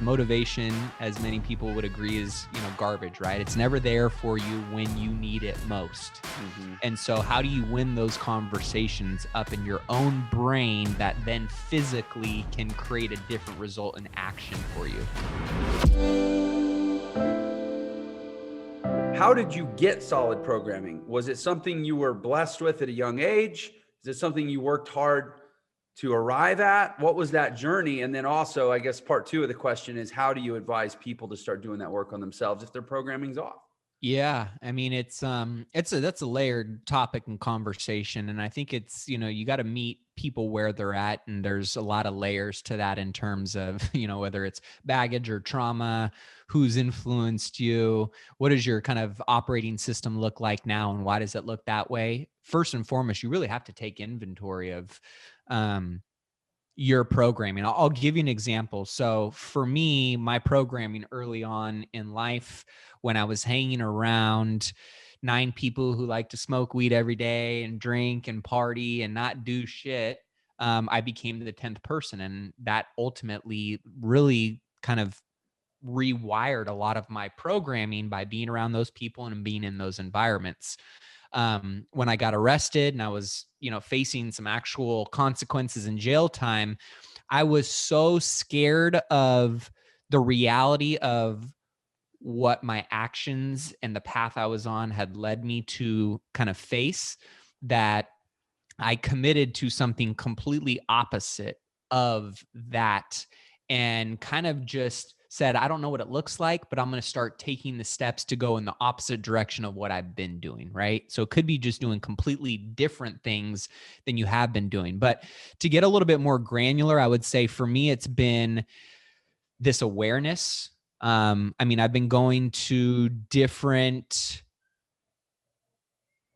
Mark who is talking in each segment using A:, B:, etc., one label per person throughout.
A: motivation, as many people would agree, is, garbage, right? It's never there for you when you need it most. And so how do you win those conversations up in your own brain that then physically can create a different result in action for you?
B: How did you get solid programming? Was it something you were blessed with at a young age? Is it something you worked hard to arrive at? What was that journey? And then also, I guess part two of the question is, how do you advise people to start doing that work on themselves if their programming's off?
A: Yeah, I mean, that's a layered topic and conversation, and I think it's, you got to meet people where they're at, and there's a lot of layers to that in terms of, whether it's baggage or trauma, who's influenced you, what does your kind of operating system look like now, and why does it look that way? First and foremost, you really have to take inventory of your programming. I'll give you an example. So for me, my programming early on in life, when I was hanging around 9 people who like to smoke weed every day and drink and party and not do shit, I became the 10th person. And that ultimately really kind of rewired a lot of my programming by being around those people and being in those environments. When I got arrested and I was, facing some actual consequences in jail time, I was so scared of the reality of what my actions and the path I was on had led me to kind of face, that I committed to something completely opposite of that, and kind of just said, I don't know what it looks like, but I'm going to start taking the steps to go in the opposite direction of what I've been doing. Right. So it could be just doing completely different things than you have been doing. But to get a little bit more granular, I would say for me, it's been this awareness. I mean, I've been going to different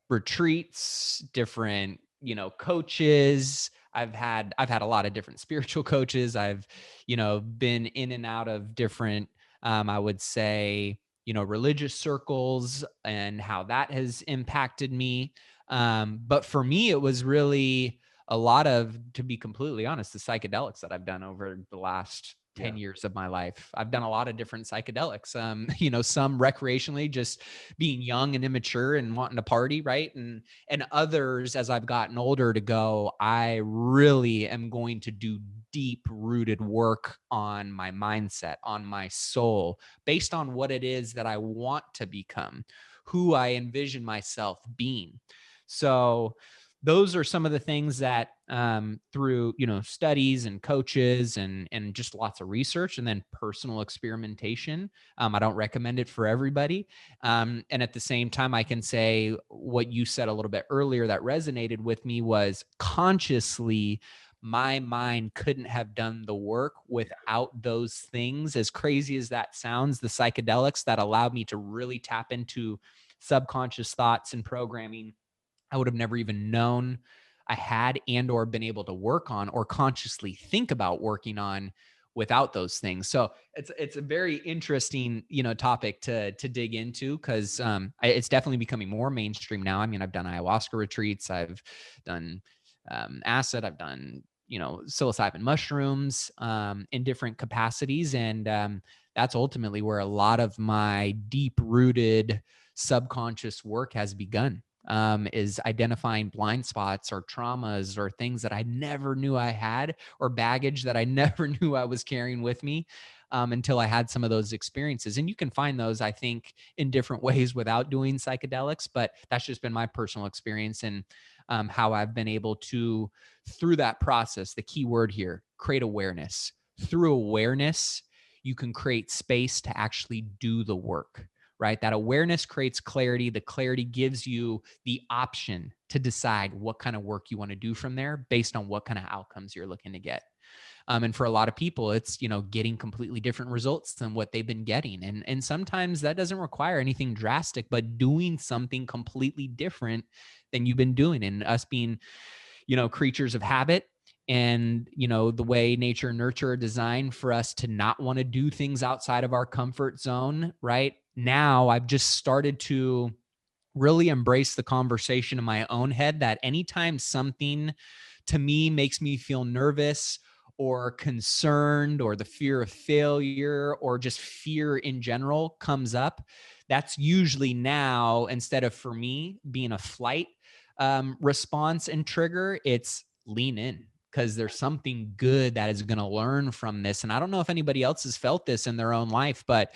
A: retreats, different, coaches. I've had a lot of different spiritual coaches. I've, been in and out of different, I would say, religious circles, and how that has impacted me. But for me, it was really a lot of, to be completely honest, the psychedelics that I've done over the last 10 years of my life. I've done a lot of different psychedelics, some recreationally, just being young and immature and wanting to party, right? And others, as I've gotten older, to go, I really am going to do deep rooted work on my mindset, on my soul, based on what it is that I want to become, who I envision myself being. So those are some of the things that through, studies and coaches and just lots of research and then personal experimentation. I don't recommend it for everybody. And at the same time, I can say what you said a little bit earlier that resonated with me was, consciously, my mind couldn't have done the work without those things. As crazy as that sounds, the psychedelics that allowed me to really tap into subconscious thoughts and programming I would have never even known I had and or been able to work on or consciously think about working on without those things. So it's a very interesting, topic to dig into, because it's definitely becoming more mainstream now. I mean, I've done ayahuasca retreats, I've done acid, I've done, psilocybin mushrooms in different capacities. And that's ultimately where a lot of my deep rooted subconscious work has begun. Is identifying blind spots or traumas or things that I never knew I had, or baggage that I never knew I was carrying with me, until I had some of those experiences. And you can find those, I think, in different ways without doing psychedelics, but that's just been my personal experience, and how I've been able to, through that process, the key word here, create awareness. Through awareness, you can create space to actually do the work. Right? That awareness creates clarity. The clarity gives you the option to decide what kind of work you want to do from there based on what kind of outcomes you're looking to get. And for a lot of people, it's, getting completely different results than what they've been getting. And sometimes that doesn't require anything drastic, but doing something completely different than you've been doing. And us being, creatures of habit, and, the way nature and nurture are designed for us to not want to do things outside of our comfort zone. Right now, I've just started to really embrace the conversation in my own head that anytime something to me makes me feel nervous or concerned or the fear of failure or just fear in general comes up, that's usually now, instead of for me being a flight response and trigger, it's lean in because there's something good that is going to learn from this. And I don't know if anybody else has felt this in their own life, but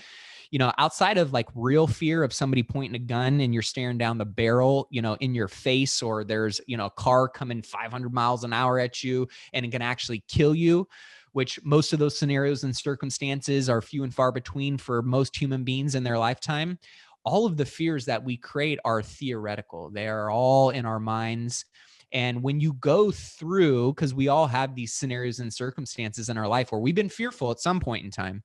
A: outside of like real fear of somebody pointing a gun and you're staring down the barrel, in your face, or there's, a car coming 500 miles an hour at you and it can actually kill you, which most of those scenarios and circumstances are few and far between for most human beings in their lifetime. All of the fears that we create are theoretical. They are all in our minds. And when you go through, because we all have these scenarios and circumstances in our life where we've been fearful at some point in time,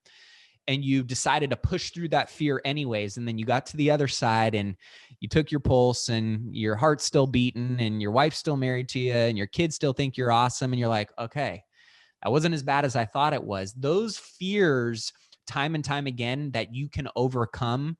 A: and you decided to push through that fear anyways, and then you got to the other side and you took your pulse and your heart's still beating and your wife's still married to you and your kids still think you're awesome, and you're like, okay, that wasn't as bad as I thought it was. Those fears, time and time again, that you can overcome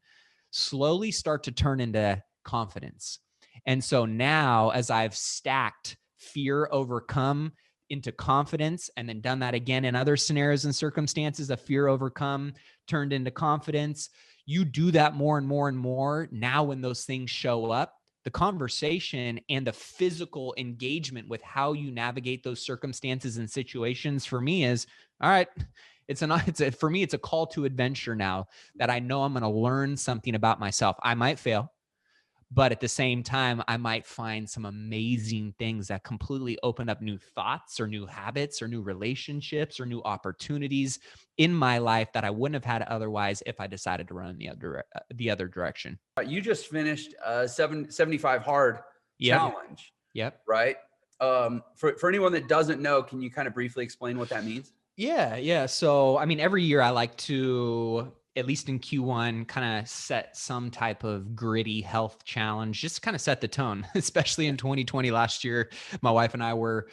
A: slowly start to turn into confidence. And so now, as I've stacked fear overcome into confidence and then done that again in other scenarios and circumstances, of fear overcome turned into confidence, you do that more and more and more. Now, when those things show up, the conversation and the physical engagement with how you navigate those circumstances and situations for me is, all right, for me, it's a call to adventure now, that I know I'm going to learn something about myself. I might fail, but at the same time, I might find some amazing things that completely open up new thoughts or new habits or new relationships or new opportunities in my life that I wouldn't have had otherwise if I decided to run in the other direction.
B: You just finished a 75 hard
A: Yep.
B: challenge,
A: Yep.
B: right? For anyone that doesn't know, can you kind of briefly explain what that means?
A: Yeah. So, I mean, every year I like to, at least in Q1, kind of set some type of gritty health challenge, just kind of set the tone, especially in 2020 last year. My wife and I were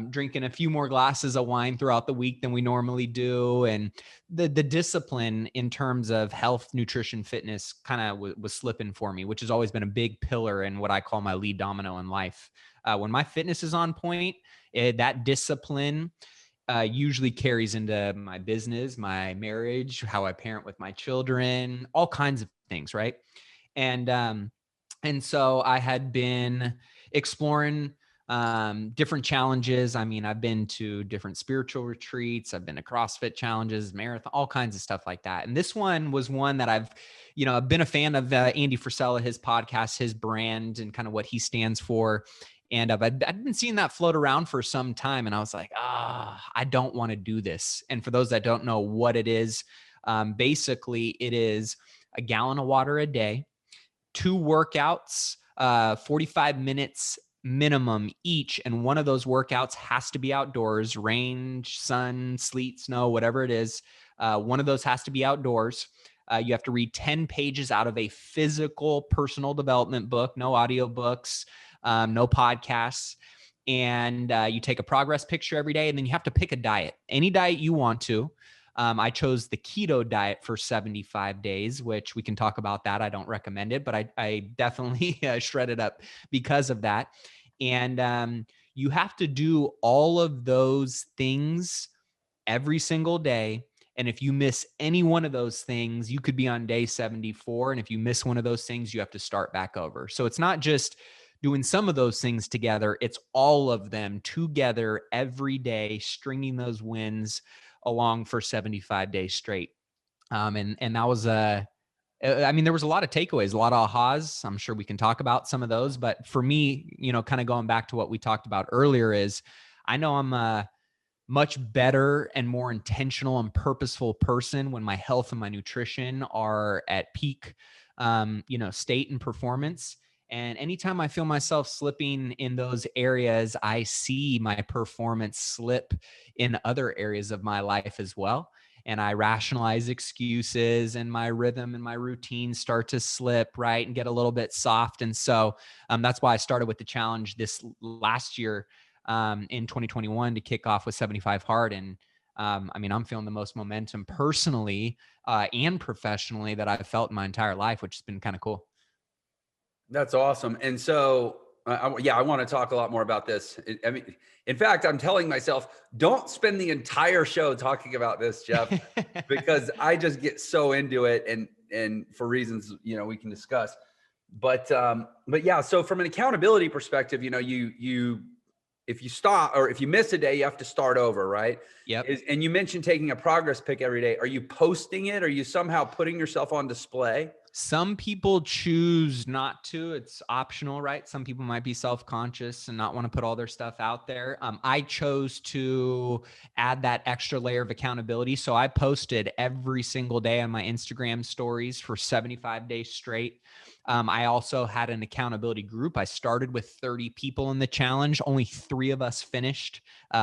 A: drinking a few more glasses of wine throughout the week than we normally do. And the discipline in terms of health, nutrition, fitness kind of was slipping for me, which has always been a big pillar in what I call my lead domino in life. When my fitness is on point, that discipline usually carries into my business, my marriage, how I parent with my children, all kinds of things, right? And so I had been exploring different challenges. I mean, I've been to different spiritual retreats, I've been to CrossFit challenges, marathon, all kinds of stuff like that. And this one was one that I've been a fan of Andy Frisella, his podcast, his brand, and kind of what he stands for. And I'd been seeing that float around for some time. And I was like, I don't want to do this. And for those that don't know what it is, basically it is a gallon of water a day, 2 workouts, 45 minutes minimum each. And one of those workouts has to be outdoors, rain, sun, sleet, snow, whatever it is. One of those has to be outdoors. You have to read 10 pages out of a physical personal development book, no audio books, no podcasts. And you take a progress picture every day, and then you have to pick a diet, any diet you want to. I chose the keto diet for 75 days, which we can talk about that. I don't recommend it, but I definitely shredded up because of that. And you have to do all of those things every single day. And if you miss any one of those things, you could be on day 74. And if you miss one of those things, you have to start back over. So it's not just doing some of those things together, it's all of them together every day, stringing those wins along for 75 days straight. And that was I mean, there was a lot of takeaways, a lot of ahas. I'm sure we can talk about some of those, but for me, kind of going back to what we talked about earlier, is I know I'm a much better and more intentional and purposeful person when my health and my nutrition are at peak, state and performance. And anytime I feel myself slipping in those areas, I see my performance slip in other areas of my life as well. And I rationalize excuses, and my rhythm and my routine start to slip, right, and get a little bit soft. And so that's why I started with the challenge this last year, in 2021, to kick off with 75 hard. And I mean, I'm feeling the most momentum personally and professionally that I've felt in my entire life, which has been kind of cool.
B: That's awesome. And so Yeah, I want to talk a lot more about this. I mean, in fact, I'm telling myself, don't spend the entire show talking about this, Jeff, because I just get so into it, and for reasons we can discuss. But yeah, so from an accountability perspective, you if you stop or if you miss a day, you have to start over, right?
A: Yep.
B: And you mentioned taking a progress pic every day. Are you posting it? Are you somehow putting yourself on display?
A: Some people choose not to. It's optional, right? Some people might be self-conscious and not want to put all their stuff out there. I chose to add that extra layer of accountability. So I posted every single day on my Instagram stories for 75 days straight. I also had an accountability group. I started with 30 people in the challenge. Only 3 of us finished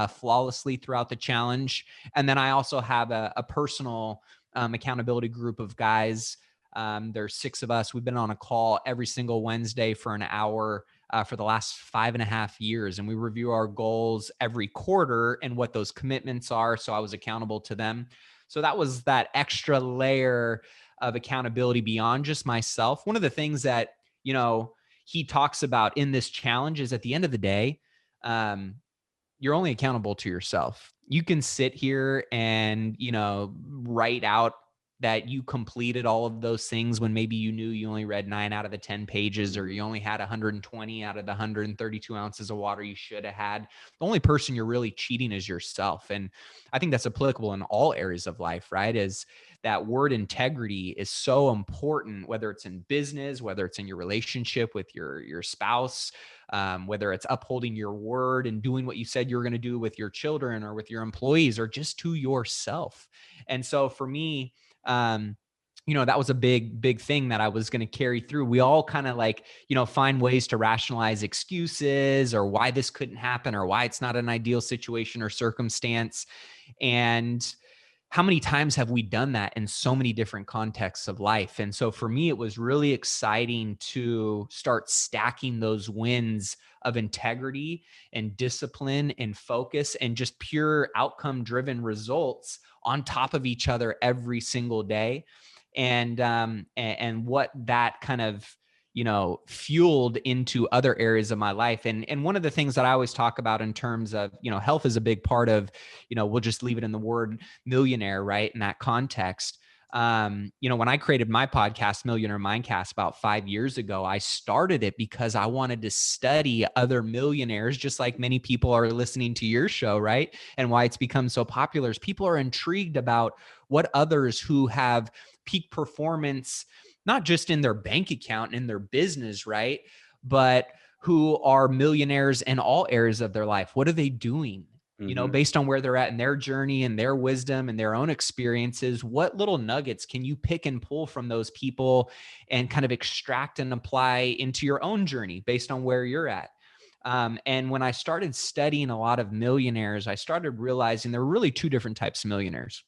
A: flawlessly throughout the challenge. And then I also have a personal accountability group of guys. There's 6 of us. We've been on a call every single Wednesday for an hour for the last 5.5 years. And we review our goals every quarter and what those commitments are. So I was accountable to them. So that was that extra layer of accountability beyond just myself. One of the things that, he talks about in this challenge is at the end of the day, you're only accountable to yourself. You can sit here and, write out that you completed all of those things when maybe you knew you only read 9 out of the 10 pages, or you only had 120 out of the 132 ounces of water you should have had. The only person you're really cheating is yourself. And I think that's applicable in all areas of life, right? Is that word integrity is so important, whether it's in business, whether it's in your relationship with your spouse, whether it's upholding your word and doing what you said you were going to do with your children or with your employees or just to yourself. And so for me, that was a big thing that I was going to carry through. We all kind of find ways to rationalize excuses or why this couldn't happen or why it's not an ideal situation or circumstance. And how many times have we done that in so many different contexts of life? And so for me, it was really exciting to start stacking those wins of integrity and discipline and focus and just pure outcome driven results on top of each other every single day. And what that kind of fueled into other areas of my life. And one of the things that I always talk about in terms of, health is a big part of, we'll just leave it in the word millionaire, right? In that context. When I created my podcast, Millionaire Mindcast, about 5 years ago, I started it because I wanted to study other millionaires, just like many people are listening to your show, right? And why it's become so popular is people are intrigued about what others who have peak performance, not just in their bank account and in their business, right? But who are millionaires in all areas of their life. What are they doing? Based on where they're at in their journey and their wisdom and their own experiences, what little nuggets can you pick and pull from those people and kind of extract and apply into your own journey based on where you're at? And when I started studying a lot of millionaires, I started realizing there were really 2 different types of millionaires.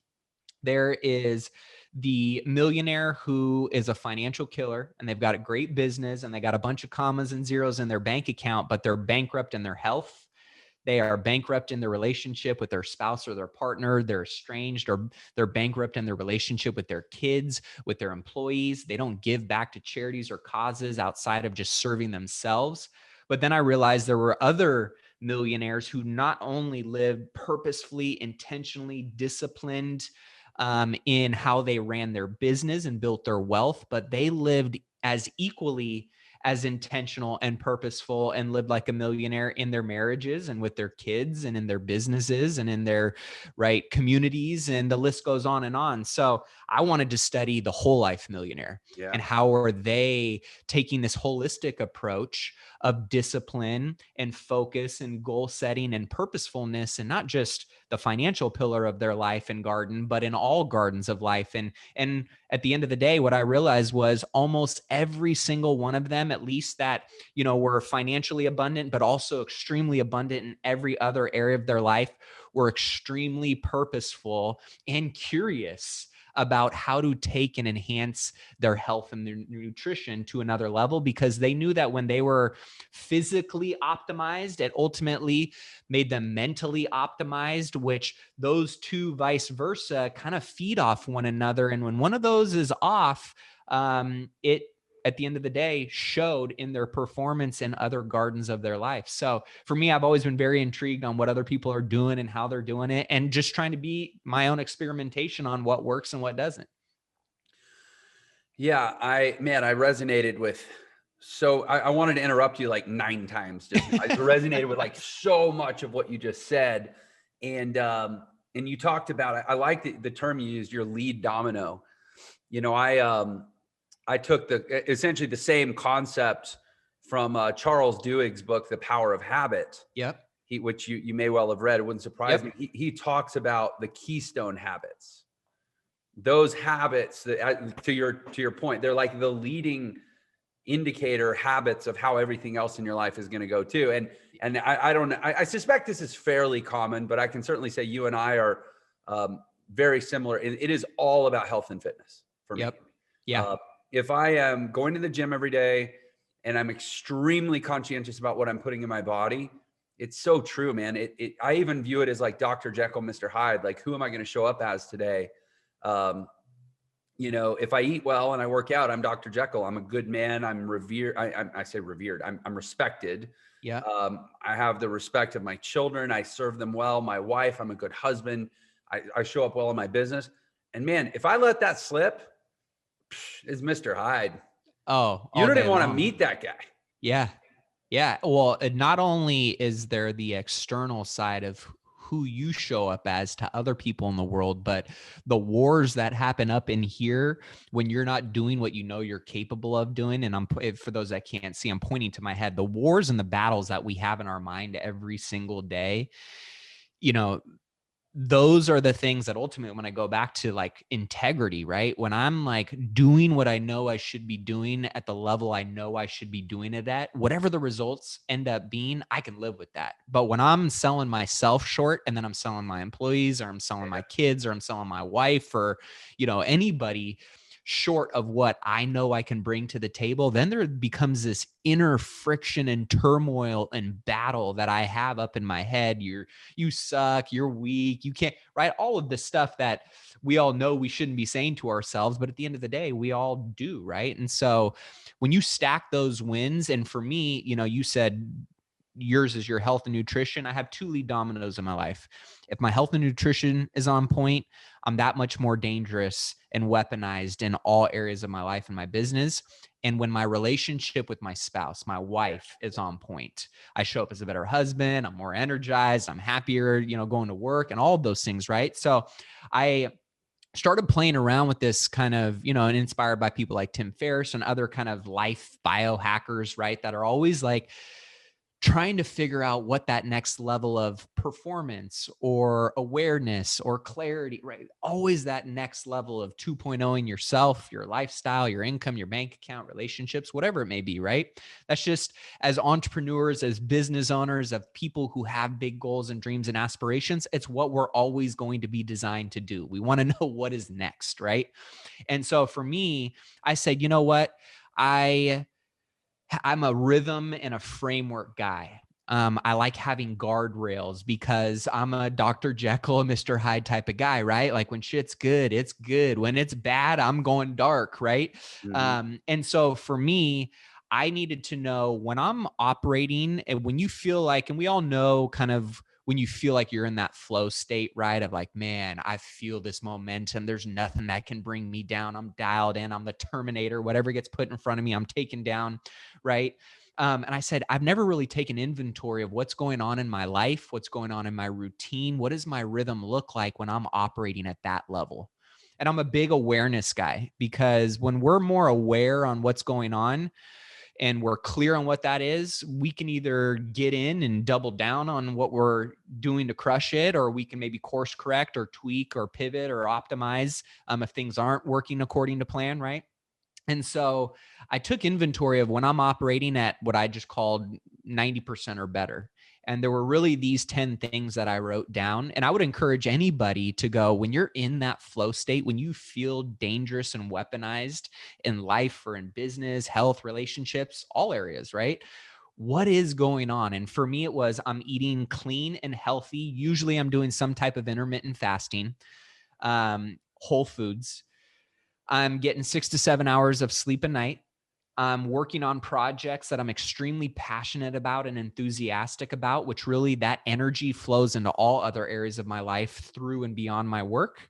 A: There is the millionaire who is a financial killer and they've got a great business and they got a bunch of commas and zeros in their bank account, but they're bankrupt in their health. They are bankrupt in their relationship with their spouse or their partner. They're estranged, or they're bankrupt in their relationship with their kids, with their employees. They don't give back to charities or causes outside of just serving themselves. But then I realized there were other millionaires who not only lived purposefully, intentionally disciplined in how they ran their business and built their wealth, but they lived as equally as intentional and purposeful and lived like a millionaire in their marriages and with their kids and in their businesses and in their communities, and the list goes on and on. So I wanted to study the whole life millionaire.
B: Yeah.
A: And how are they taking this holistic approach of discipline and focus and goal setting and purposefulness, and not just the financial pillar of their life and garden, but in all gardens of life. And at the end of the day, what I realized was almost every single one of them, at least that, were financially abundant, but also extremely abundant in every other area of their life, were extremely purposeful and curious about how to take and enhance their health and their nutrition to another level, because they knew that when they were physically optimized, it ultimately made them mentally optimized, which those 2 vice versa kind of feed off one another. And when one of those is off, it at the end of the day showed in their performance in other gardens of their life. So for me, I've always been very intrigued on what other people are doing and how they're doing it, and just trying to be my own experimentation on what works and what doesn't.
B: Yeah, I resonated with. So I wanted to interrupt you like 9 times just now. I resonated with like so much of what you just said, and you talked about. I like the term you used, your lead domino. You know, I took essentially the same concept from Charles Duhigg's book, The Power of Habit.
A: Yep.
B: Which you may well have read. It wouldn't surprise
A: Yep.
B: me. He talks about the keystone habits. Those habits that, to your point, they're like the leading indicator habits of how everything else in your life is going to go too. And I don't know. I suspect this is fairly common, but I can certainly say you and I are very similar. It is all about health and fitness for me.
A: Yep. Yeah.
B: If I am going to the gym every day and I'm extremely conscientious about what I'm putting in my body, it's so true, man. I even view it as like Dr. Jekyll, Mr. Hyde. Like, who am I going to show up as today? You know, if I eat well and I work out, I'm Dr. Jekyll. I'm a good man. I'm revered. I say revered. I'm respected.
A: Yeah.
B: I have the respect of my children. I serve them well. My wife, I'm a good husband. I show up well in my business. And man, if I let that slip, it's Mr. Hyde.
A: Oh,
B: You don't even want to meet that guy.
A: Yeah. Yeah. Well, not only is there the external side of who you show up as to other people in the world, but the wars that happen up in here when you're not doing what you know you're capable of doing. And for those that can't see, I'm pointing to my head, the wars and the battles that we have in our mind every single day, you know, those are the things that ultimately, when I go back to like integrity, right? When I'm like doing what I know I should be doing at the level I know I should be doing it at, whatever the results end up being, I can live with that. But when I'm selling myself short and then I'm selling my employees, or I'm selling my kids, or I'm selling my wife, or, you know, anybody short of what I know I can bring to the table, then there becomes this inner friction and turmoil and battle that I have up in my head. You suck, you're weak, you can't, right? All of the stuff that we all know we shouldn't be saying to ourselves, but at the end of the day, we all do, right? And so when you stack those wins, and for me, you know, you said yours is your health and nutrition. I have two lead dominoes in my life. If my health and nutrition is on point, I'm that much more dangerous and weaponized in all areas of my life and my business. And when my relationship with my spouse, my wife, is on point, I show up as a better husband. I'm more energized. I'm happier, you know, going to work and all of those things, right? So I started playing around with this kind of, you know, and inspired by people like Tim Ferriss and other kind of life biohackers, right? That are always like trying to figure out what that next level of performance or awareness or clarity, right? Always that next level of 2.0 in yourself, your lifestyle, your income, your bank account, relationships, whatever it may be, right? That's just, as entrepreneurs, as business owners, of people who have big goals and dreams and aspirations, it's what we're always going to be designed to do. We want to know what is next, right? And so for me, I said, you know what? I'm a rhythm and a framework guy. I like having guardrails because I'm a Dr. Jekyll and Mr. Hyde type of guy, right? Like when shit's good, it's good. When it's bad, I'm going dark, right? And so for me, I needed to know when I'm operating, and when you feel like, and we all know kind of when you feel like you're in that flow state, right? Of like, man, I feel this momentum. There's nothing that can bring me down. I'm dialed in. I'm the Terminator. Whatever gets put in front of me, I'm taken down, right? And I said, I've never really taken inventory of what's going on in my life, what's going on in my routine. What does my rhythm look like when I'm operating at that level? And I'm a big awareness guy, because when we're more aware on what's going on and we're clear on what that is, we can either get in and double down on what we're doing to crush it, or we can maybe course correct or tweak or pivot or optimize if things aren't working according to plan, right? And so I took inventory of when I'm operating at what I just called 90% or better. And there were really these 10 things that I wrote down. And I would encourage anybody to go, when you're in that flow state, when you feel dangerous and weaponized in life or in business, health, relationships, all areas, right? What is going on? And for me, it was, I'm eating clean and healthy. Usually I'm doing some type of intermittent fasting, whole foods. I'm getting 6 to 7 hours of sleep a night. I'm working on projects that I'm extremely passionate about and enthusiastic about, which really that energy flows into all other areas of my life through and beyond my work.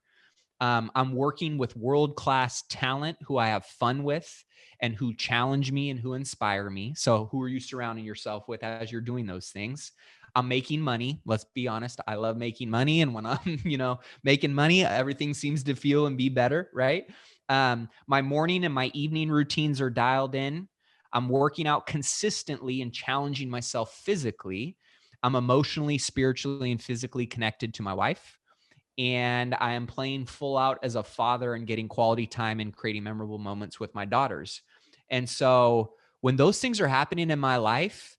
A: I'm working with world-class talent who I have fun with and who challenge me and who inspire me. So who are you surrounding yourself with as you're doing those things? I'm making money. Let's be honest. I love making money. And when I'm, making money, everything seems to feel and be better, right? My morning and my evening routines are dialed in. I'm working out consistently and challenging myself physically. I'm emotionally, spiritually, and physically connected to my wife, and I am playing full out as a father and getting quality time and creating memorable moments with my daughters. And so when those things are happening in my life,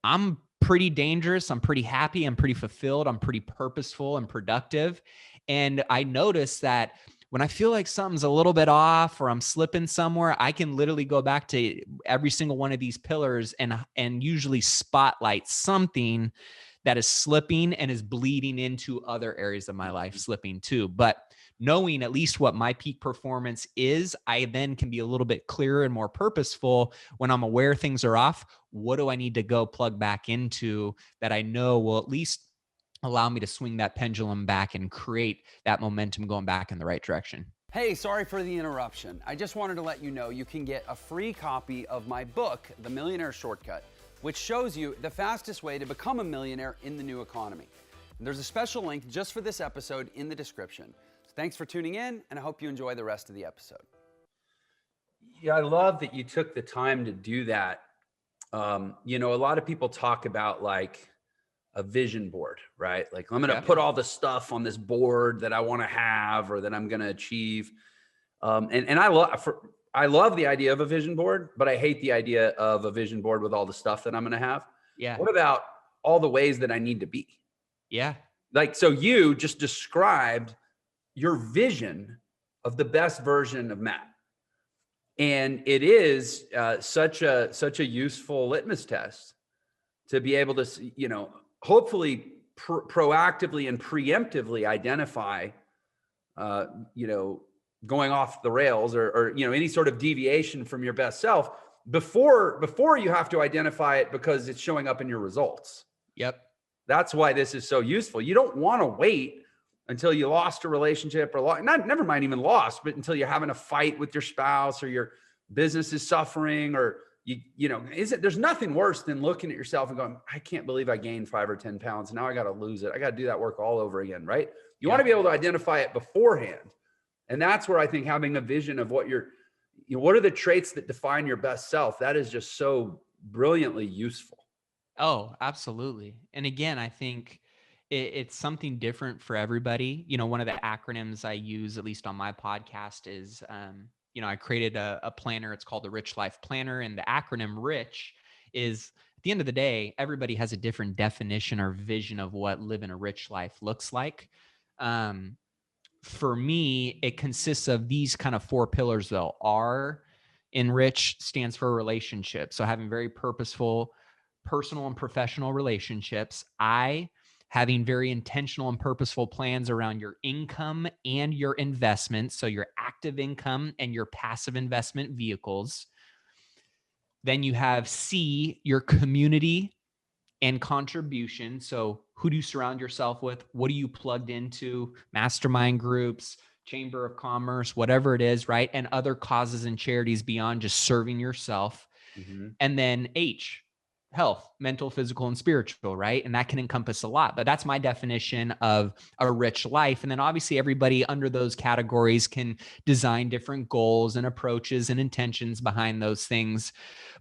A: I'm pretty dangerous. I'm pretty happy. I'm pretty fulfilled. I'm pretty purposeful and productive. And I notice that when I feel like something's a little bit off or I'm slipping somewhere, I can literally go back to every single one of these pillars and usually spotlight something that is slipping and is bleeding into other areas of my life slipping too. But knowing at least what my peak performance is, I then can be a little bit clearer and more purposeful when I'm aware things are off. What do I need to go plug back into that I know will at least allow me to swing that pendulum back and create that momentum going back in the right direction?
B: Hey, sorry for the interruption. I just wanted to let you know you can get a free copy of my book, The Millionaire Shortcut, which shows you the fastest way to become a millionaire in the new economy. And there's a special link just for this episode in the description. So thanks for tuning in, and I hope you enjoy the rest of the episode. Yeah, I love that you took the time to do that. A lot of people talk about like a vision board, right? Like I'm going to put all the stuff on this board that I want to have or that I'm going to achieve. And I love the idea of a vision board, but I hate the idea of a vision board with all the stuff that I'm going to have.
A: Yeah.
B: What about all the ways that I need to be?
A: Yeah.
B: Like, so you just described your vision of the best version of Matt. And it is such a useful litmus test to be able to, hopefully proactively and preemptively identify, going off the rails or any sort of deviation from your best self before you have to identify it because it's showing up in your results.
A: Yep.
B: That's why this is so useful. You don't want to wait until you lost a relationship or never mind even lost, but until you're having a fight with your spouse or your business is suffering or there's nothing worse than looking at yourself and going, I can't believe I gained 5 or 10 pounds. Now I got to lose it. I got to do that work all over again. Right. You want to be able to identify it beforehand. And that's where I think having a vision of what what are the traits that define your best self? That is just so brilliantly useful.
A: Oh, absolutely. And again, I think it's something different for everybody. One of the acronyms I use, at least on my podcast, is, I created a planner. It's called the Rich Life Planner. And the acronym RICH is, at the end of the day, everybody has a different definition or vision of what living a rich life looks like. For me, it consists of these kind of 4 pillars, though. R in rich stands for relationship. So having very purposeful personal and professional relationships. I, having very intentional and purposeful plans around your income and your investments. So your active income and your passive investment vehicles. Then you have C, your community and contribution. So who do you surround yourself with? What are you plugged into? Mastermind groups, Chamber of Commerce, whatever it is, right? And other causes and charities beyond just serving yourself. Mm-hmm. And then H, health, mental, physical, and spiritual, right? And that can encompass a lot, but that's my definition of a rich life. And then obviously everybody under those categories can design different goals and approaches and intentions behind those things.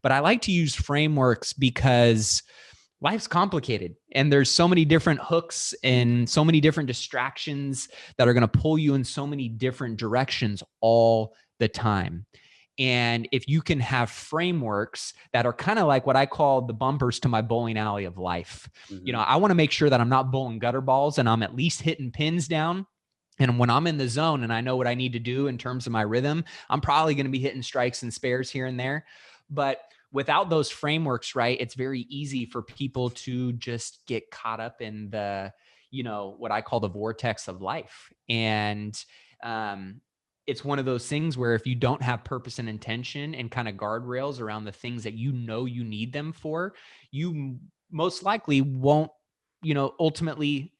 A: But I like to use frameworks because life's complicated and there's so many different hooks and so many different distractions that are going to pull you in so many different directions all the time. And if you can have frameworks that are kind of like what I call the bumpers to my bowling alley of life, I want to make sure that I'm not bowling gutter balls and I'm at least hitting pins down. And when I'm in the zone and I know what I need to do in terms of my rhythm, I'm probably going to be hitting strikes and spares here and there. But without those frameworks, right, it's very easy for people to just get caught up in the, what I call the vortex of life. And it's one of those things where if you don't have purpose and intention and kind of guardrails around the things that you know you need them for, you most likely won't, ultimately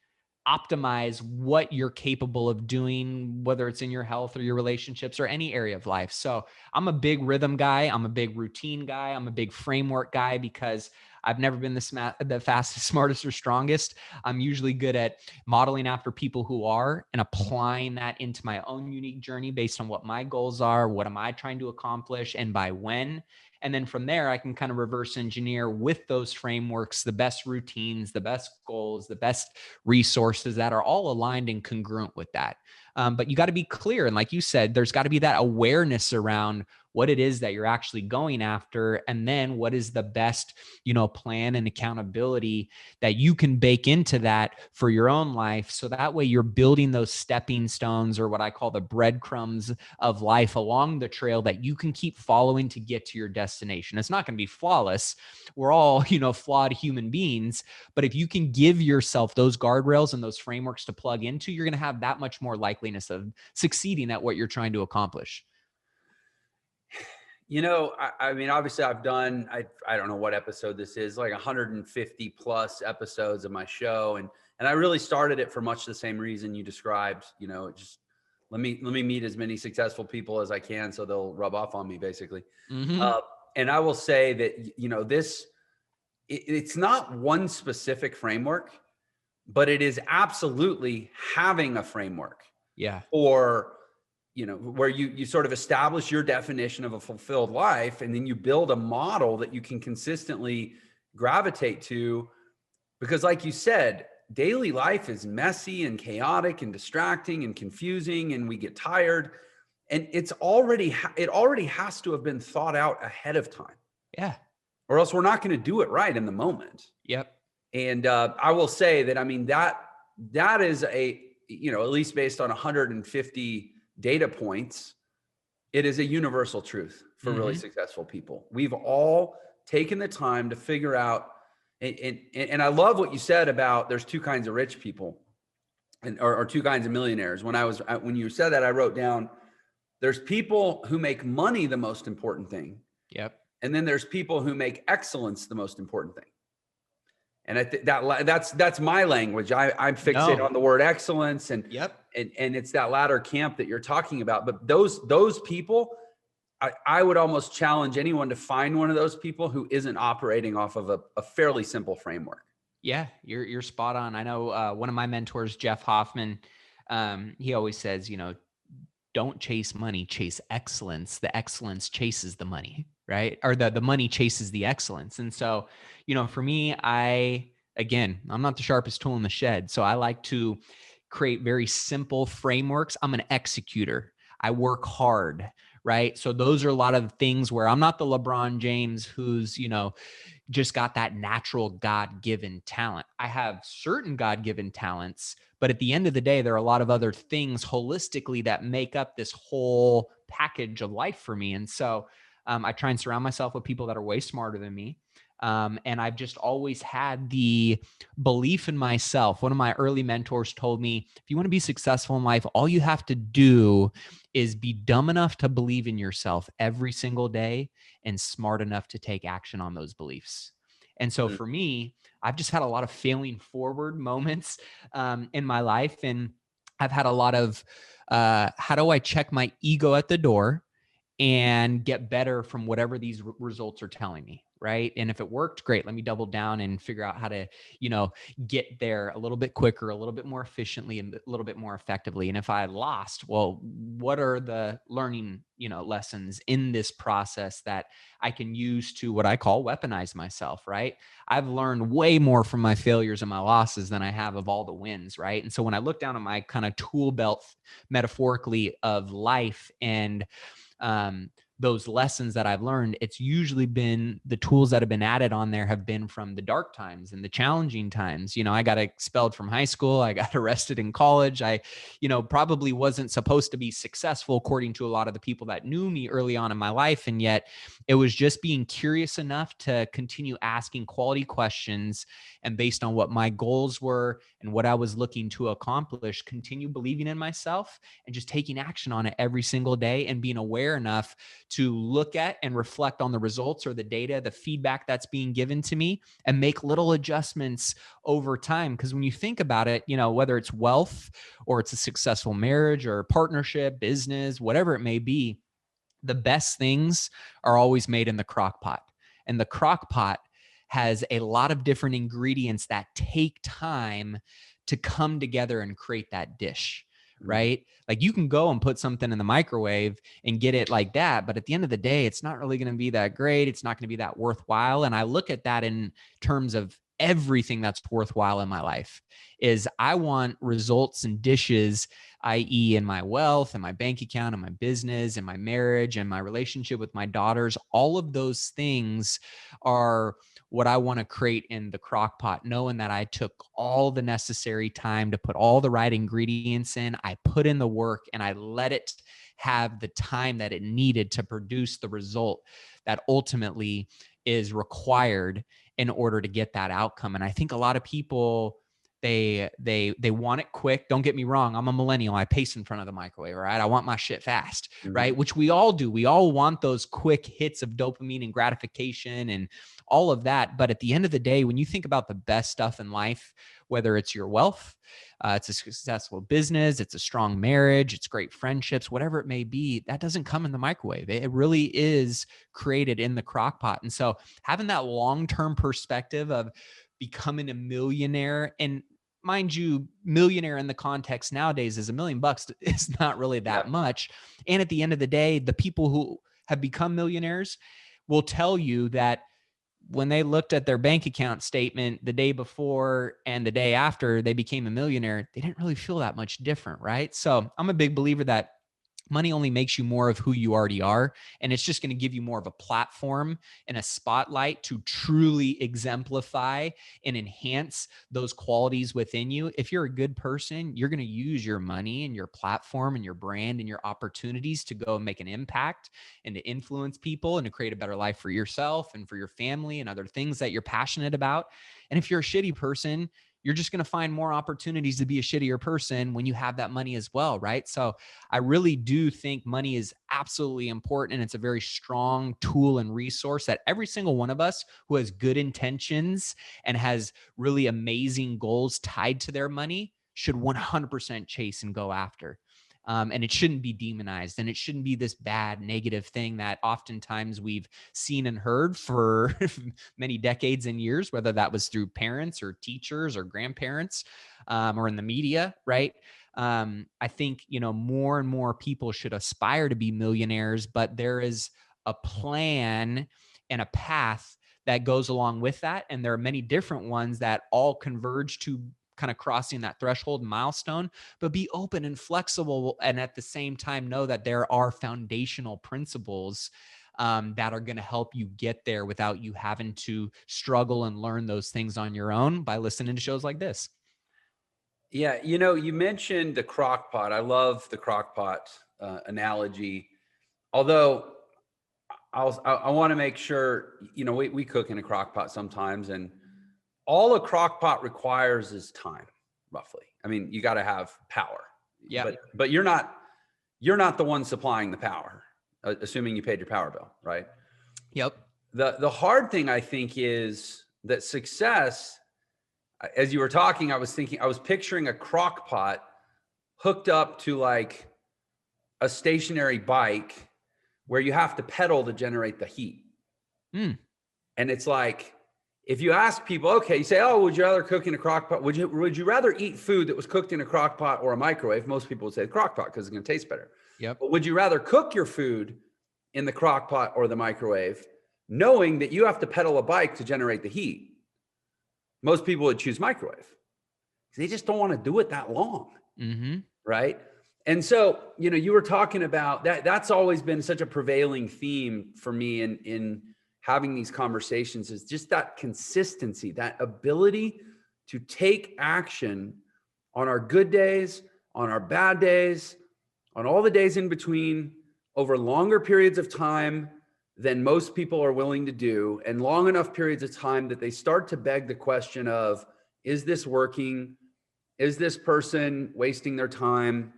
A: optimize what you're capable of doing, whether it's in your health or your relationships or any area of life. So I'm a big rhythm guy. I'm a big routine guy. I'm a big framework guy because I've never been the fastest, smartest, or strongest. I'm usually good at modeling after people who are and applying that into my own unique journey based on what my goals are, what am I trying to accomplish, and by when. And then from there, I can kind of reverse engineer with those frameworks, the best routines, the best goals, the best resources that are all aligned and congruent with that. But you got to be clear. And like you said, there's got to be that awareness around what it is that you're actually going after. And then what is the best, plan and accountability that you can bake into that for your own life. So that way you're building those stepping stones, or what I call the breadcrumbs of life along the trail that you can keep following to get to your destination. It's not going to be flawless. We're all, flawed human beings. But if you can give yourself those guardrails and those frameworks to plug into, you're going to have that much more likeliness of succeeding at what you're trying to accomplish.
B: I mean, obviously I've done, I don't know what episode this is, like 150 plus episodes of my show. And I really started it for much the same reason you described, just let me meet as many successful people as I can, so they'll rub off on me basically.
A: Mm-hmm.
B: And I will say that, it's not one specific framework, but it is absolutely having a framework.
A: Yeah.
B: Or, where you sort of establish your definition of a fulfilled life, and then you build a model that you can consistently gravitate to. Because like you said, daily life is messy and chaotic and distracting and confusing, and we get tired, and it already has to have been thought out ahead of time.
A: Yeah.
B: Or else we're not going to do it right in the moment.
A: Yep.
B: And I will say that, I mean, that is at least based on 150 data points, it is a universal truth for really successful people. We've all taken the time to figure out, and I love what you said about there's two kinds of rich people or two kinds of millionaires. When you said that, I wrote down, there's people who make money the most important thing.
A: Yep.
B: And then there's people who make excellence the most important thing. And I think that's my language. I'm fixated on the word excellence, and it's that latter camp that you're talking about. But those people, I would almost challenge anyone to find one of those people who isn't operating off of a fairly simple framework.
A: Yeah, you're spot on. I know one of my mentors, Jeff Hoffman, he always says, don't chase money, chase excellence. The excellence chases the money, right? Or the money chases the excellence. And so, for me, I'm not the sharpest tool in the shed. So I like to create very simple frameworks. I'm an executor. I work hard, right? So those are a lot of things where I'm not the LeBron James who's, just got that natural God-given talent. I have certain God-given talents, but at the end of the day, there are a lot of other things holistically that make up this whole package of life for me. And so I try and surround myself with people that are way smarter than me. And I've just always had the belief in myself. One of my early mentors told me, if you want to be successful in life, all you have to do is be dumb enough to believe in yourself every single day and smart enough to take action on those beliefs. And so for me, I've just had a lot of failing forward moments in my life. And I've had a lot of, how do I check my ego at the door and get better from whatever these results are telling me, right? And if it worked, great. Let me double down and figure out how to, get there a little bit quicker, a little bit more efficiently, and a little bit more effectively. And if I lost, well, what are the learning, lessons in this process that I can use to what I call weaponize myself, right? I've learned way more from my failures and my losses than I have of all the wins, right? And so when I look down at my kind of tool belt metaphorically of life and those lessons that I've learned, it's usually been the tools that have been added on there have been from the dark times and the challenging times. You know, I got expelled from high school. I got arrested in college. I, probably wasn't supposed to be successful according to a lot of the people that knew me early on in my life. And yet it was just being curious enough to continue asking quality questions, and based on what my goals were and what I was looking to accomplish, continue believing in myself and just taking action on it every single day, and being aware enough to look at and reflect on the results or the data, the feedback that's being given to me, and make little adjustments over time. Because when you think about it, whether it's wealth or it's a successful marriage or partnership, business, whatever it may be, the best things are always made in the crock pot. And the crock pot has a lot of different ingredients that take time to come together and create that dish, right? Like you can go and put something in the microwave and get it like that, but at the end of the day, it's not really going to be that great. It's not going to be that worthwhile. And I look at that in terms of everything that's worthwhile in my life. Is I want results and dishes, i.e. in my wealth and my bank account and my business and my marriage and my relationship with my daughters. All of those things are what I want to create in the crock pot, knowing that I took all the necessary time to put all the right ingredients in. I put in the work and I let it have the time that it needed to produce the result that ultimately is required in order to get that outcome. And I think a lot of people, they want it quick. Don't get me wrong. I'm a millennial. I pace in front of the microwave, right? I want my shit fast, right? Which we all do. We all want those quick hits of dopamine and gratification and all of that. But at the end of the day, when you think about the best stuff in life, whether it's your wealth, it's a successful business, it's a strong marriage, it's great friendships, whatever it may be, that doesn't come in the microwave. It really is created in the crock pot. And so having that long-term perspective of becoming a millionaire, and mind you, millionaire in the context nowadays is $1 million is not really that much. And at the end of the day, the people who have become millionaires will tell you that when they looked at their bank account statement the day before and the day after they became a millionaire, they didn't really feel that much different, right? So I'm a big believer that money only makes you more of who you already are. And it's just going to give you more of a platform and a spotlight to truly exemplify and enhance those qualities within you. If you're a good person, you're going to use your money and your platform and your brand and your opportunities to go and make an impact and to influence people and to create a better life for yourself and for your family and other things that you're passionate about. And if you're a shitty person, you're just going to find more opportunities to be a shittier person when you have that money as well, right? So I really do think money is absolutely important, and it's a very strong tool and resource that every single one of us who has good intentions and has really amazing goals tied to their money should 100% chase and go after. And it shouldn't be demonized, and it shouldn't be this bad negative thing that oftentimes we've seen and heard for many decades and years, whether that was through parents or teachers or grandparents, or in the media, right? I think, more and more people should aspire to be millionaires, but there is a plan and a path that goes along with that. And there are many different ones that all converge to kind of crossing that threshold milestone, but be open and flexible. And at the same time, know that there are foundational principles that are going to help you get there without you having to struggle and learn those things on your own by listening to shows like this.
B: Yeah, you mentioned the crock pot. I love the crock pot analogy. Although I want to make sure, we cook in a crock pot sometimes, and all a crock pot requires is time, roughly. I mean, you got to have power.
A: Yeah.
B: But you're not the one supplying the power, assuming you paid your power bill, right?
A: Yep.
B: The hard thing, I think, is that success, as you were talking, I was picturing a crock pot hooked up to like a stationary bike where you have to pedal to generate the heat. And it's like, if you ask people, okay, you say, oh, would you rather cook in a crock pot? Would you rather eat food that was cooked in a crock pot or a microwave? Most people would say the crock pot because it's going to taste better.
A: Yep.
B: But would you rather cook your food in the crock pot or the microwave, knowing that you have to pedal a bike to generate the heat? Most people would choose microwave. They just don't want to do it that long. Right? And so, you were talking about that. That's always been such a prevailing theme for me in having these conversations, is just that consistency, that ability to take action on our good days, on our bad days, on all the days in between, over longer periods of time than most people are willing to do, and long enough periods of time that they start to beg the question of, is this working? Is this person wasting their time?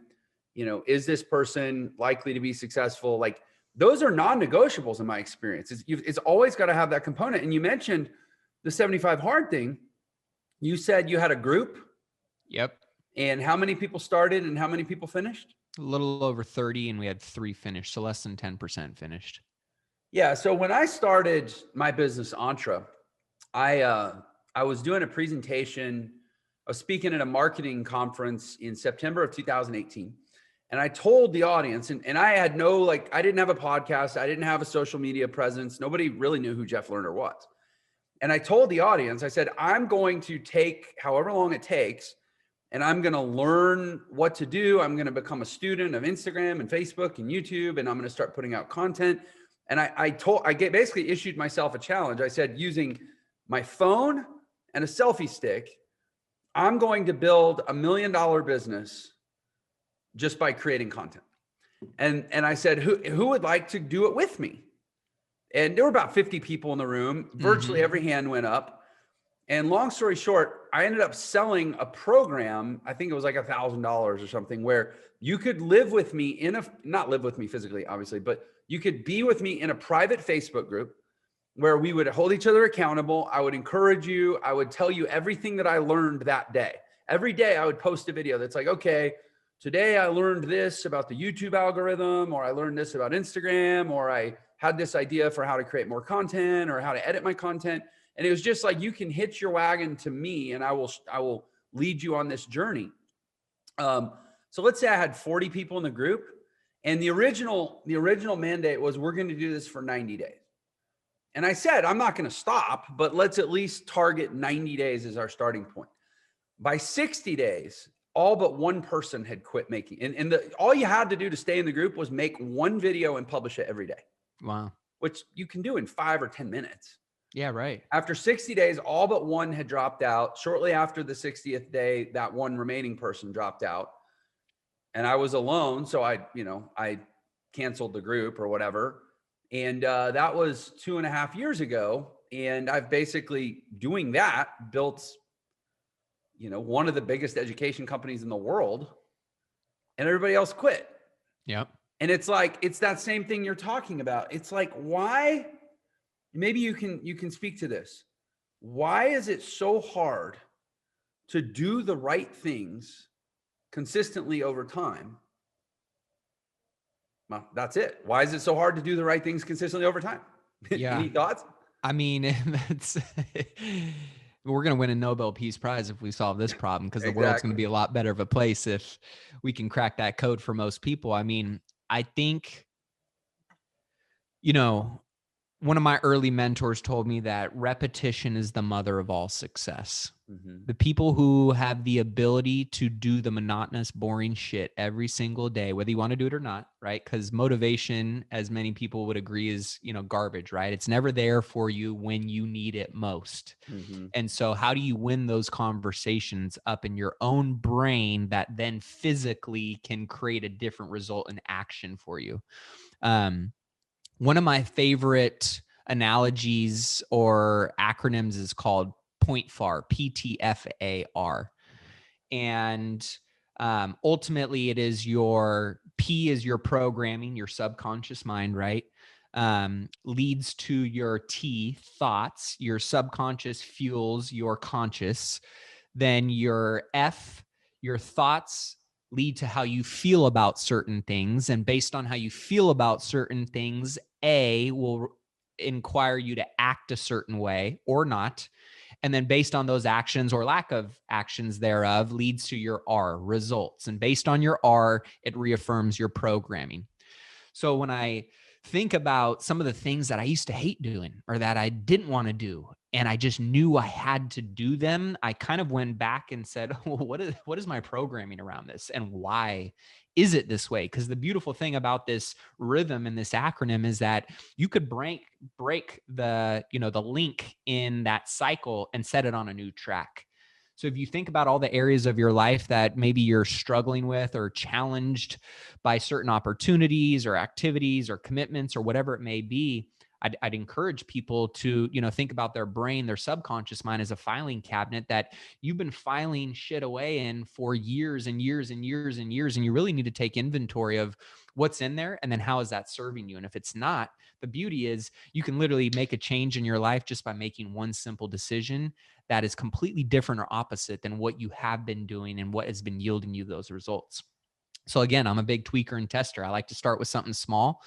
B: Is this person likely to be successful? Like, those are non-negotiables in my experience. It's always got to have that component. And you mentioned the 75 hard thing. You said you had a group.
A: Yep.
B: And how many people started and how many people finished?
A: A little over 30, and we had 3 finished, so less than 10% finished.
B: Yeah. So when I started my business, Entre, I was doing a presentation. I was speaking at a marketing conference in September of 2018. And I told the audience, and I had I didn't have a podcast. I didn't have a social media presence. Nobody really knew who Jeff Lerner was. And I told the audience, I said, I'm going to take however long it takes, and I'm going to learn what to do. I'm going to become a student of Instagram and Facebook and YouTube, and I'm going to start putting out content. And I basically issued myself a challenge. I said, using my phone and a selfie stick, I'm going to build $1 million business just by creating content. And I said, who would like to do it with me? And there were about 50 people in the room. Virtually every hand went up. And long story short, I ended up selling a program. I think it was like $1,000 or something, where you could live with me not live with me physically, obviously, but you could be with me in a private Facebook group where we would hold each other accountable. I would encourage you. I would tell you everything that I learned that day. Every day I would post a video that's like, okay, today I learned this about the YouTube algorithm, or I learned this about Instagram, or I had this idea for how to create more content or how to edit my content. And it was just like, you can hitch your wagon to me and I will lead you on this journey. So let's say I had 40 people in the group, and the original mandate was, we're going to do this for 90 days. And I said, I'm not going to stop, but let's at least target 90 days as our starting point. By 60 days, all but one person had quit making. And all you had to do to stay in the group was make one video and publish it every day.
A: Wow.
B: Which you can do in 5 or 10 minutes.
A: Yeah, right.
B: After 60 days, all but one had dropped out. Shortly after the 60th day, that one remaining person dropped out. And I was alone. So I canceled the group or whatever. And that was 2.5 years ago. And I've basically, doing that, built one of the biggest education companies in the world, and everybody else quit.
A: Yep.
B: And it's like, it's that same thing you're talking about. It's like, why? Maybe you can speak to this. Why is it so hard to do the right things consistently over time? Well, that's it. Why is it so hard to do the right things consistently over time?
A: Yeah.
B: Any thoughts?
A: I mean, we're going to win a Nobel Peace Prize if we solve this problem, because the world's going to be a lot better of a place if we can crack that code for most people. I mean, I think, one of my early mentors told me that repetition is the mother of all success. Mm-hmm. The people who have the ability to do the monotonous, boring shit every single day, whether you want to do it or not, right? Because motivation, as many people would agree, is, garbage, right? It's never there for you when you need it most. Mm-hmm. And so how do you win those conversations up in your own brain that then physically can create a different result in action for you? One of my favorite analogies or acronyms is called POINTFAR, PTFAR. And ultimately it is your P is your programming, your subconscious mind, right? Leads to your T, thoughts. Your subconscious fuels your conscious. Then your F, your thoughts lead to how you feel about certain things. And based on how you feel about certain things, A will inquire you to act a certain way or not. And then based on those actions or lack of actions thereof leads to your R, results. And based on your R, it reaffirms your programming. So when I think about some of the things that I used to hate doing or that I didn't want to do, and I just knew I had to do them, I kind of went back and said, well, what is my programming around this, and why is it this way? Because the beautiful thing about this rhythm and this acronym is that you could break the, you know, the link in that cycle and set it on a new track. So if you think about all the areas of your life that maybe you're struggling with or challenged by certain opportunities or activities or commitments or whatever it may be, I'd encourage people to, you know, think about their brain, their subconscious mind as a filing cabinet that you've been filing shit away in for years and years and years and years. And you really need to take inventory of what's in there and then how is that serving you. And if it's not, the beauty is you can literally make a change in your life just by making one simple decision that is completely different or opposite than what you have been doing and what has been yielding you those results. So again, I'm a big tweaker and tester. I like to start with something small.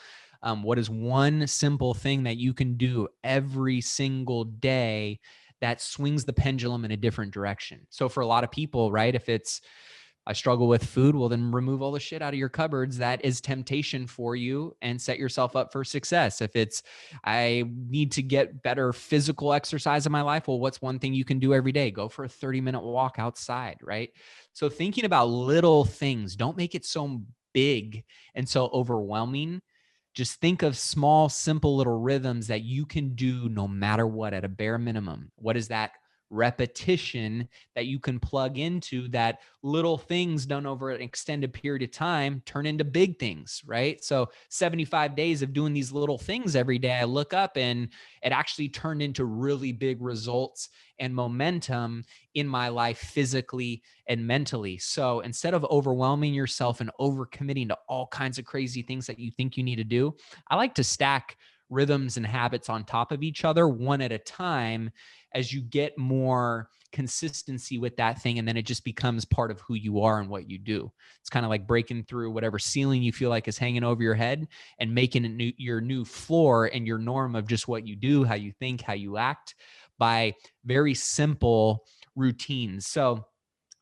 A: What is one simple thing that you can do every single day that swings the pendulum in a different direction? So for a lot of people, right, if it's I struggle with food, well, then remove all the shit out of your cupboards that is temptation for you and set yourself up for success. If it's, I need to get better physical exercise in my life, well, what's one thing you can do every day? Go for a 30-minute walk outside, right? So thinking about little things, don't make it so big and so overwhelming. Just think of small, simple little rhythms that you can do no matter what at a bare minimum. What is that repetition that you can plug into that little things done over an extended period of time turn into big things, right? So 75 days of doing these little things every day, I look up and it actually turned into really big results and momentum in my life physically and mentally. So instead of overwhelming yourself and overcommitting to all kinds of crazy things that you think you need to do, I like to stack rhythms and habits on top of each other one at a time as you get more consistency with that thing. And then it just becomes part of who you are and what you do. It's kind of like breaking through whatever ceiling you feel like is hanging over your head and making it your new floor and your norm of just what you do, how you think, how you act by very simple routines. So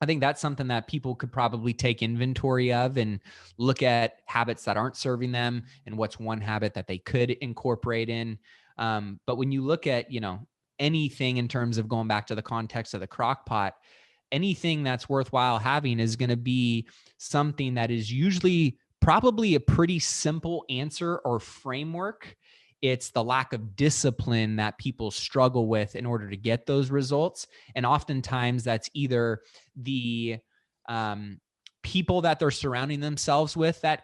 A: I think that's something that people could probably take inventory of and look at habits that aren't serving them and what's one habit that they could incorporate in. But when you look at, you know, anything in terms of going back to the context of the crock pot, anything that's worthwhile having is going to be something that is usually probably a pretty simple answer or framework. It's the lack of discipline that people struggle with in order to get those results. And oftentimes that's either the people that they're surrounding themselves with that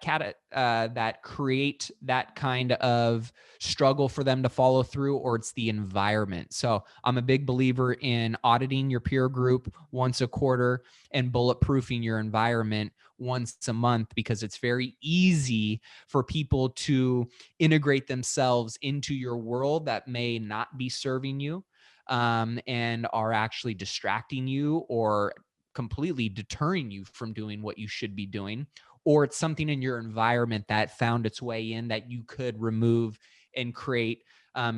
A: create that kind of struggle for them to follow through, or it's the environment. So I'm a big believer in auditing your peer group once a quarter and bulletproofing your environment once a month, because it's very easy for people to integrate themselves into your world that may not be serving you, and are actually distracting you or completely deterring you from doing what you should be doing, or it's something in your environment that found its way in that you could remove and create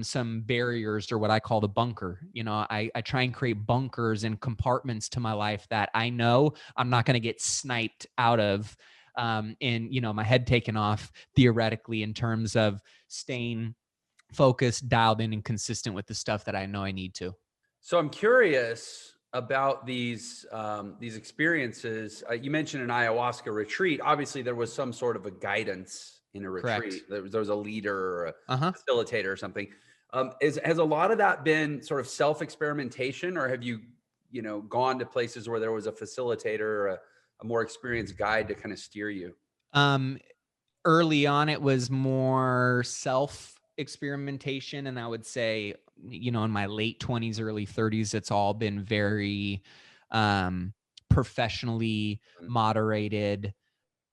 A: some barriers, or what I call the bunker. You know, I try and create bunkers and compartments to my life that I know I'm not going to get sniped out of, and, you know, my head taken off theoretically, in terms of staying focused, dialed in, and consistent with the stuff that I know I need to.
B: So I'm curious about these experiences. You mentioned an ayahuasca retreat. Obviously, there was some sort of a guidance in a retreat.
A: Correct.
B: There was a leader or a
A: Uh-huh.
B: facilitator or something. Has a lot of that been sort of self experimentation, or have you, you know, gone to places where there was a facilitator or a more experienced guide to kind of steer you?
A: Um, Early on, it was more self experimentation. And I would say, you know, in my late 20s, early 30s, it's all been very um, professionally moderated,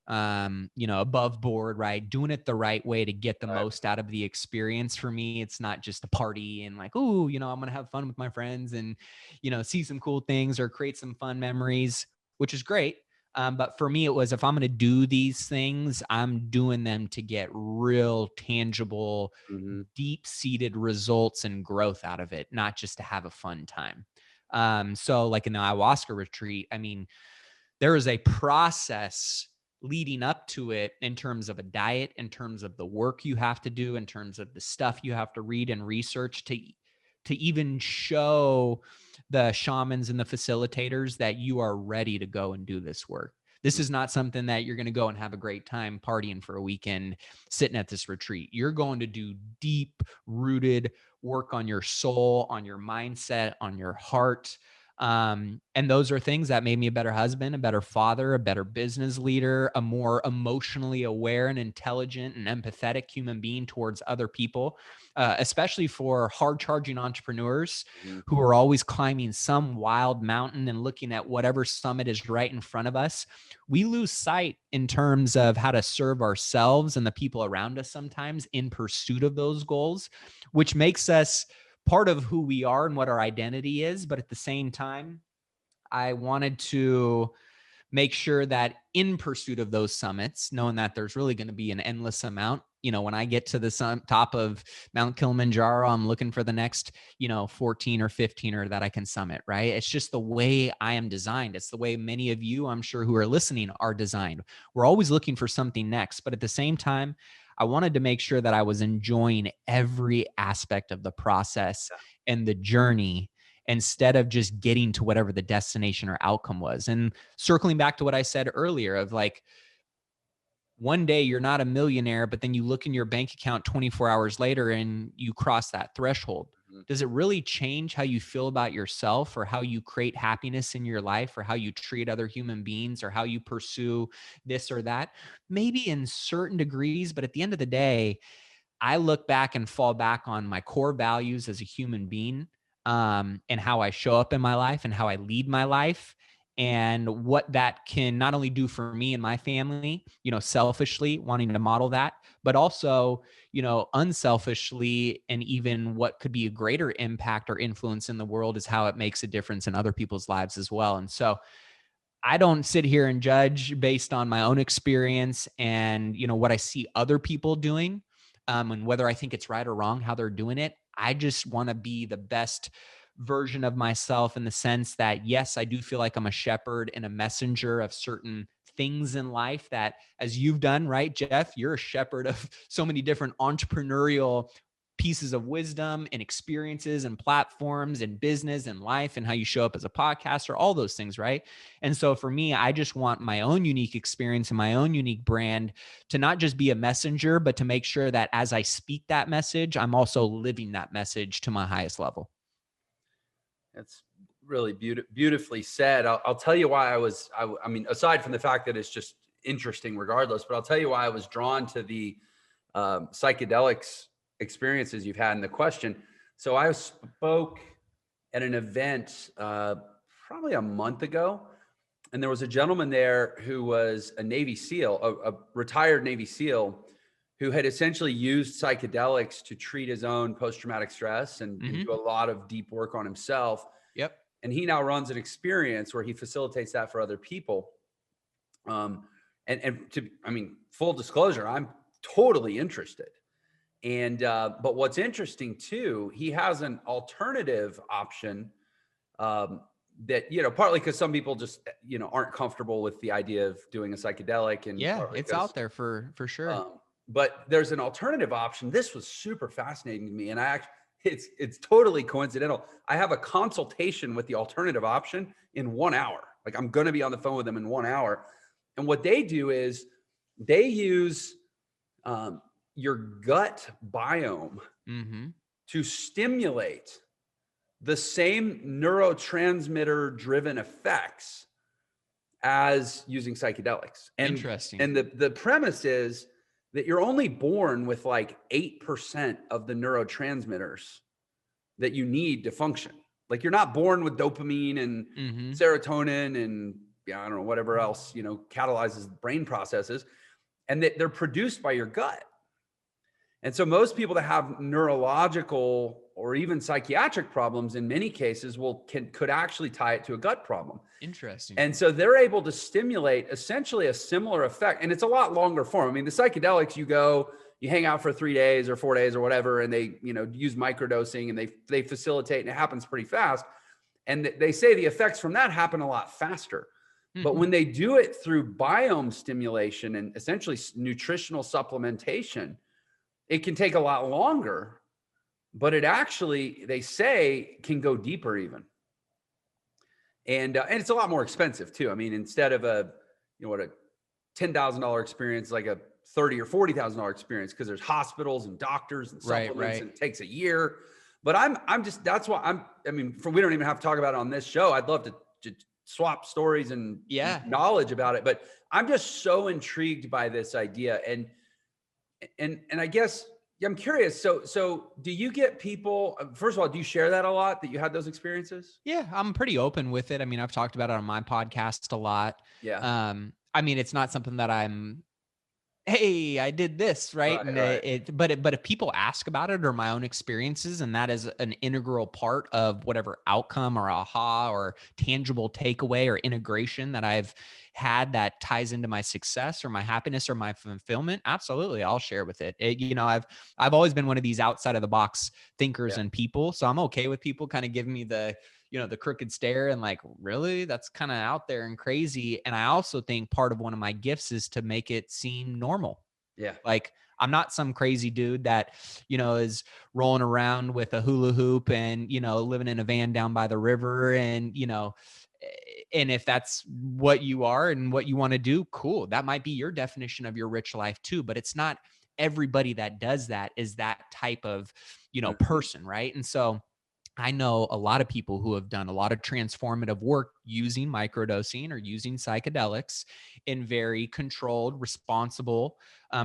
A: you know, above board, right? Doing it the right way to get the
B: Right.
A: most out of the experience. For me, it's not just a party and like, oh, you know, I'm going to have fun with my friends and, you know, see some cool things or create some fun memories, which is great. But for me, it was, if I'm going to do these things, I'm doing them to get real, tangible,
B: Mhm.
A: deep seated results and growth out of it, not just to have a fun time. So, like in the ayahuasca retreat, I mean, there is a process leading up to it in terms of a diet, in terms of the work you have to do, in terms of the stuff you have to read and research to even show the shamans and the facilitators that you are ready to go and do this work. This is not something that you're going to go and have a great time partying for a weekend sitting at this retreat. You're going to do deep rooted work on your soul, on your mindset, on your heart. And those are things that made me a better husband, a better father, a better business leader, a more emotionally aware and intelligent and empathetic human being towards other people, especially for hard charging entrepreneurs who are always climbing some wild mountain and looking at whatever summit is right in front of us. We lose sight in terms of how to serve ourselves and the people around us sometimes in pursuit of those goals, which makes us part of who we are and what our identity is. But at the same time, I wanted to make sure that in pursuit of those summits, knowing that there's really going to be an endless amount, when I get to the top of Mount Kilimanjaro, I'm looking for the next, 14 or 15 that I can summit, right? It's just the way I am designed. It's the way many of you, I'm sure, who are listening are designed. We're always looking for something next, but at the same time, I wanted to make sure that I was enjoying every aspect of the process and the journey instead of just getting to whatever the destination or outcome was. And circling back to what I said earlier of like, one day you're not a millionaire, but then you look in your bank account 24 hours later and you cross that threshold. Does it really change how you feel about yourself or how you create happiness in your life or how you treat other human beings or how you pursue this or that? Maybe in certain degrees, but at the end of the day, I look back and fall back on my core values as a human being, and how I show up in my life and how I lead my life and what that can not only do for me and my family, selfishly wanting to model that, but also, unselfishly, and even what could be a greater impact or influence in the world is how it makes a difference in other people's lives as well. And so I don't sit here and judge based on my own experience and, what I see other people doing, and whether I think it's right or wrong, how they're doing it. I just want to be the best version of myself in the sense that, yes, I do feel like I'm a shepherd and a messenger of certain things in life that, as you've done, right, Jeff, you're a shepherd of so many different entrepreneurial pieces of wisdom and experiences and platforms and business and life and how you show up as a podcaster, all those things, right? And so for me, I just want my own unique experience and my own unique brand to not just be a messenger, but to make sure that as I speak that message, I'm also living that message to my highest level.
B: That's really beautifully said. I'll tell you why I mean, aside from the fact that it's just interesting regardless, but I'll tell you why I was drawn to the psychedelics experiences you've had in the question. So I spoke at an event probably a month ago, and there was a gentleman there who was a Navy SEAL, a retired Navy SEAL, who had essentially used psychedelics to treat his own post-traumatic stress and do a lot of deep work on himself.
A: Yep.
B: And he now runs an experience where he facilitates that for other people. Full disclosure, I'm totally interested. And, but what's interesting too, he has an alternative option, that, partly because some people just, aren't comfortable with the idea of doing a psychedelic. And
A: yeah, it's out there for sure.
B: But there's an alternative option. This was super fascinating to me. And it's totally coincidental. I have a consultation with the alternative option in 1 hour. Like, I'm going to be on the phone with them in 1 hour. And what they do is they use your gut biome to stimulate the same neurotransmitter driven effects as using psychedelics. And,
A: interesting.
B: And the premise is that you're only born with like 8% of the neurotransmitters that you need to function. Like, you're not born with dopamine and serotonin and I don't know, whatever else, catalyzes brain processes, and that they're produced by your gut. And so most people that have neurological or even psychiatric problems in many cases could actually tie it to a gut problem.
A: Interesting.
B: And so they're able to stimulate essentially a similar effect. And it's a lot longer form. I mean, the psychedelics, you hang out for 3 days or 4 days or whatever, and they, use microdosing and they facilitate, and it happens pretty fast. And they say the effects from that happen a lot faster. But when they do it through biome stimulation and essentially nutritional supplementation, it can take a lot longer but it actually, they say, can go deeper even. And it's a lot more expensive too. I mean, instead of a, what a $10,000 experience, like a $30,000 or $40,000 experience, because there's hospitals and doctors and
A: Right,
B: supplements,
A: right.
B: and it takes a year. But I'm just, that's why I mean, we don't even have to talk about it on this show. I'd love to swap stories and
A: Yeah.
B: knowledge about it, but I'm just so intrigued by this idea. And I guess, yeah, I'm curious. So do you get people, first of all, do you share that a lot, that you had those experiences?
A: Yeah, I'm pretty open with it. I mean, I've talked about it on my podcast a lot.
B: Yeah.
A: I mean, it's not something that I'm, hey, I did this, right?
B: Right.
A: And
B: Right.
A: but if people ask about it or my own experiences, and that is an integral part of whatever outcome or aha or tangible takeaway or integration that I've had that ties into my success or my happiness or my fulfillment, absolutely, I'll share with it. I've always been one of these outside of the box thinkers
B: Yeah.
A: and people, so I'm okay with people kind of giving me the the crooked stare and like, really, that's kind of out there and crazy. And I also think part of one of my gifts is to make it seem normal.
B: Yeah.
A: Like, I'm not some crazy dude that is rolling around with a hula hoop and living in a van down by the river, and and if that's what you are and what you want to do, cool, that might be your definition of your rich life too, but it's not everybody that does that is that type of
B: Mhm.
A: person, right? And so I know a lot of people who have done a lot of transformative work using microdosing or using psychedelics in very controlled, responsible,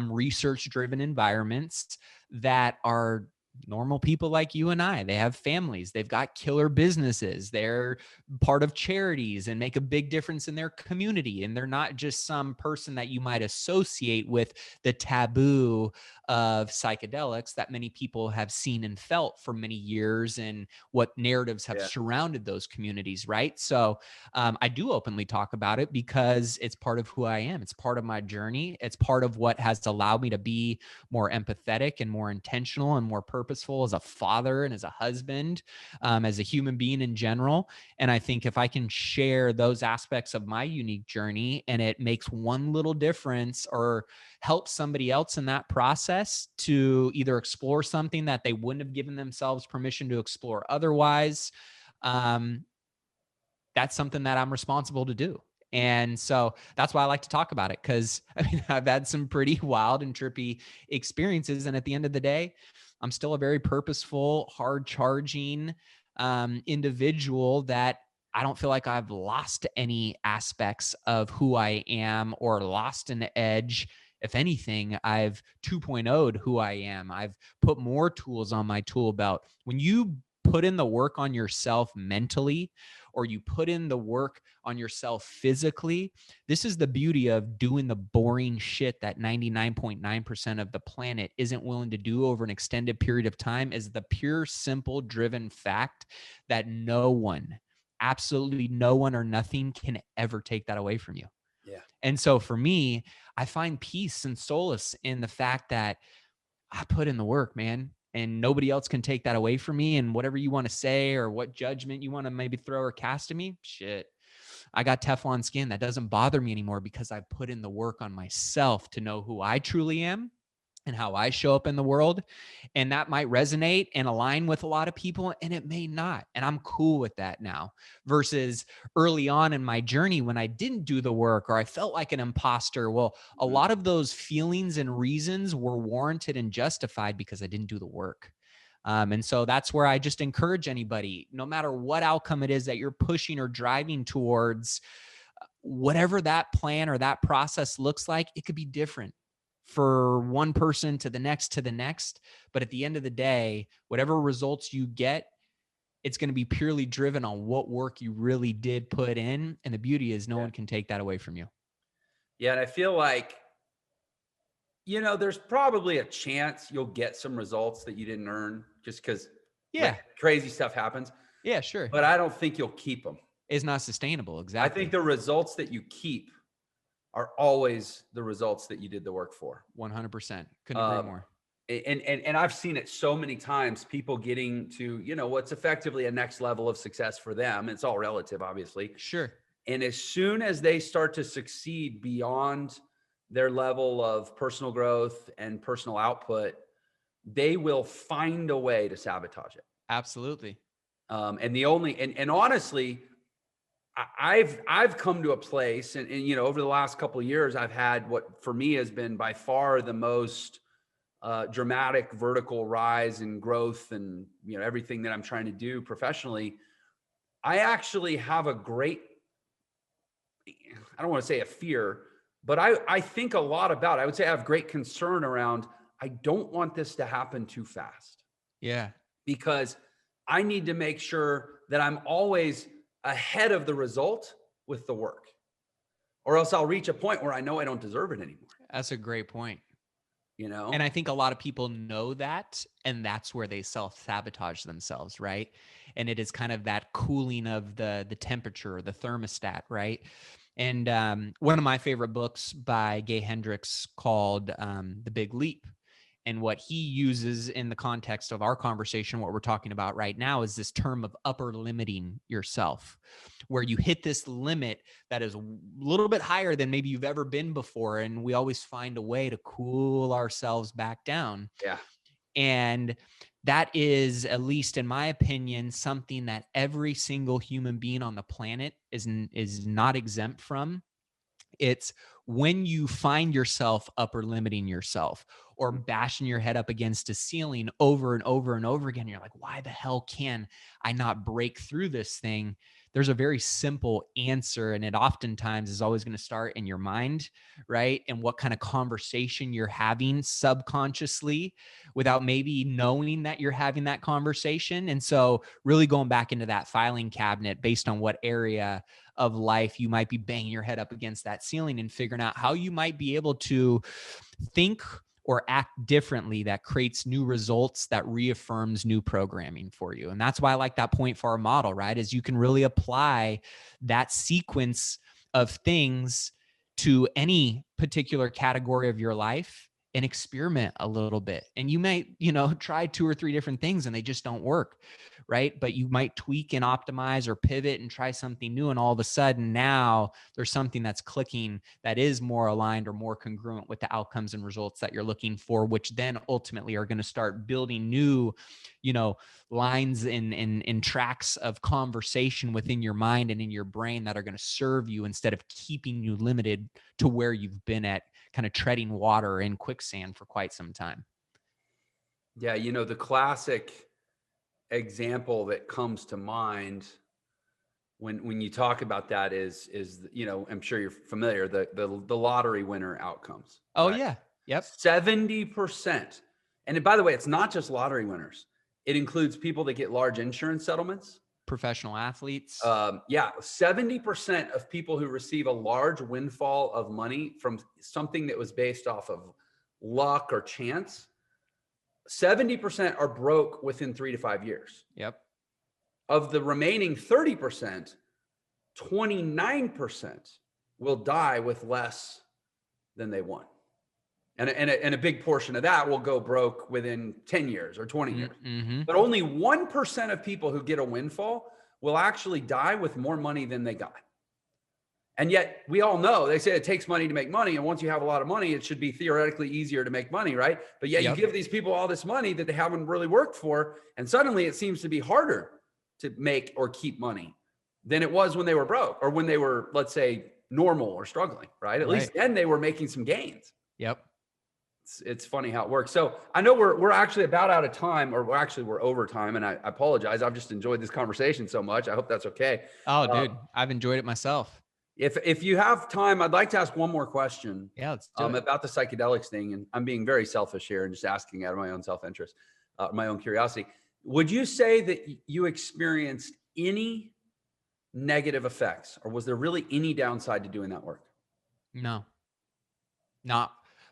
A: research driven environments that are normal people like you and I. They have families, they've got killer businesses, they're part of charities and make a big difference in their community. And they're not just some person that you might associate with the taboo of psychedelics that many people have seen and felt for many years, and what narratives have
B: Yeah.
A: surrounded those communities, right? So I do openly talk about it because it's part of who I am. It's part of my journey. It's part of what has allowed me to be more empathetic and more intentional and more purposeful as a father and as a husband, as a human being in general. And I think if I can share those aspects of my unique journey and it makes one little difference or help somebody else in that process to either explore something that they wouldn't have given themselves permission to explore otherwise, um, that's something that I'm responsible to do. And so that's why I like to talk about it, because I mean, I've had some pretty wild and trippy experiences. And at the end of the day, I'm still a very purposeful, hard charging individual that I don't feel like I've lost any aspects of who I am or lost an edge. If anything, I've 2.0'd who I am. I've put more tools on my tool belt. When you put in the work on yourself mentally, or you put in the work on yourself physically, this is the beauty of doing the boring shit that 99.9% of the planet isn't willing to do over an extended period of time, is the pure, simple, driven fact that no one, absolutely no one or nothing can ever take that away from you.
B: Yeah.
A: And so for me, I find peace and solace in the fact that I put in the work, man, and nobody else can take that away from me. And whatever you want to say or what judgment you want to maybe throw or cast at me, shit, I got Teflon skin. That doesn't bother me anymore because I put in the work on myself to know who I truly am and how I show up in the world. And that might resonate and align with a lot of people, and it may not. And I'm cool with that now, versus early on in my journey when I didn't do the work or I felt like an imposter. Well, a
B: Mhm.
A: lot of those feelings and reasons were warranted and justified because I didn't do the work. And so that's where I just encourage anybody, no matter what outcome it is that you're pushing or driving towards, whatever that plan or that process looks like, it could be different for one person to the next to the next. But at the end of the day, whatever results you get, it's going to be purely driven on what work you really did put in. And the beauty is no
B: Yeah.
A: one can take that away from you.
B: Yeah. And I feel like, there's probably a chance you'll get some results that you didn't earn just because,
A: Yeah.
B: like, crazy stuff happens,
A: Yeah, sure.
B: but I don't think you'll keep them.
A: It's not sustainable.
B: I think
A: Exactly.
B: the results that you keep are always the results that you did the work for.
A: 100%. Couldn't agree
B: Um,
A: more.
B: and I've seen it so many times, people getting to, what's effectively a next level of success for them. It's all relative, obviously.
A: Sure.
B: And as soon as they start to succeed beyond their level of personal growth and personal output, they will find a way to sabotage it.
A: Absolutely.
B: And the only, and honestly, I've come to a place, and you know, over the last couple of years, I've had what for me has been by far the most dramatic vertical rise and growth, and you know, everything that I'm trying to do professionally. I actually have a great, I don't want to say a fear, but I think a lot about, I would say I have great concern around, I don't want this to happen too fast,
A: Yeah.
B: because I need to make sure that I'm always ahead of the result with the work, or else I'll reach a point where I know I don't deserve it anymore,
A: That's a great point.
B: you
A: And
B: know?
A: I think a lot of people know that, and that's where they self-sabotage themselves, right? And it is kind of that cooling of the temperature, the thermostat, right? And one of my favorite books by Gay Hendricks called The Big Leap. And what he uses in the context of our conversation, what we're talking about right now, is this term of upper limiting yourself, where you hit this limit that is a little bit higher than maybe you've ever been before. And we always find a way to cool ourselves back down.
B: Yeah.
A: And that is, at least in my opinion, something that every single human being on the planet is not exempt from. It's when you find yourself upper limiting yourself or
B: Mhm.
A: bashing your head up against a ceiling over and over and over again. You're like, why the hell can I not break through this thing? There's a very simple answer, and it oftentimes is always going to start in your mind, right? And what kind of conversation you're having subconsciously without maybe knowing that you're having that conversation. And so, really going back into that filing cabinet based on what area of life you might be banging your head up against that ceiling, and figuring out how you might be able to think or act differently that creates new results, that reaffirms new programming for you. And that's why I like that point for our model, right? Is you can really apply that sequence of things to any particular category of your life and experiment a little bit. And you might, try 2 or 3 different things and they just don't work, right? But you might tweak and optimize or pivot and try something new. And all of a sudden now there's something that's clicking that is more aligned or more congruent with the outcomes and results that you're looking for, which then ultimately are going to start building new, lines in tracks of conversation within your mind and in your brain that are going to serve you instead of keeping you limited to where you've been at, kind of treading water in quicksand for quite some time.
B: Yeah. You know, the classic example that comes to mind when you talk about that is, you know, I'm sure you're familiar, the lottery winner outcomes,
A: Oh
B: right?
A: yeah. Yep.
B: 70%. And by the way, it's not just lottery winners. It includes people that get large insurance settlements.
A: Professional athletes.
B: Yeah, 70% of people who receive a large windfall of money from something that was based off of luck or chance, 70% are broke within 3 to 5 years.
A: Yep.
B: Of the remaining 30%, 29% will die with less than they won. And a big portion of that will go broke within 10 years or 20 years.
A: Mm-hmm.
B: But only 1% of people who get a windfall will actually die with more money than they got. And yet we all know, they say it takes money to make money. And once you have a lot of money, it should be theoretically easier to make money, right? But yet you
A: Yep.
B: give these people all this money that they haven't really worked for. And suddenly it seems to be harder to make or keep money than it was when they were broke or when they were, let's say, normal or struggling, right? At least
A: Right.
B: then they were making some gains.
A: Yep.
B: It's funny how it works. So I know we're actually about out of time, or we're over time, and I apologize. I've just enjoyed this conversation so much. I hope that's okay.
A: Oh,
B: Uh,
A: dude, I've enjoyed it myself.
B: if you have time, I'd like to ask one more question
A: Yeah, let's do it.
B: about the psychedelics thing, and I'm being very selfish here and just asking out of my own self-interest, my own curiosity. Would you say that you experienced any negative effects, or was there really any downside to doing that work?
A: No, not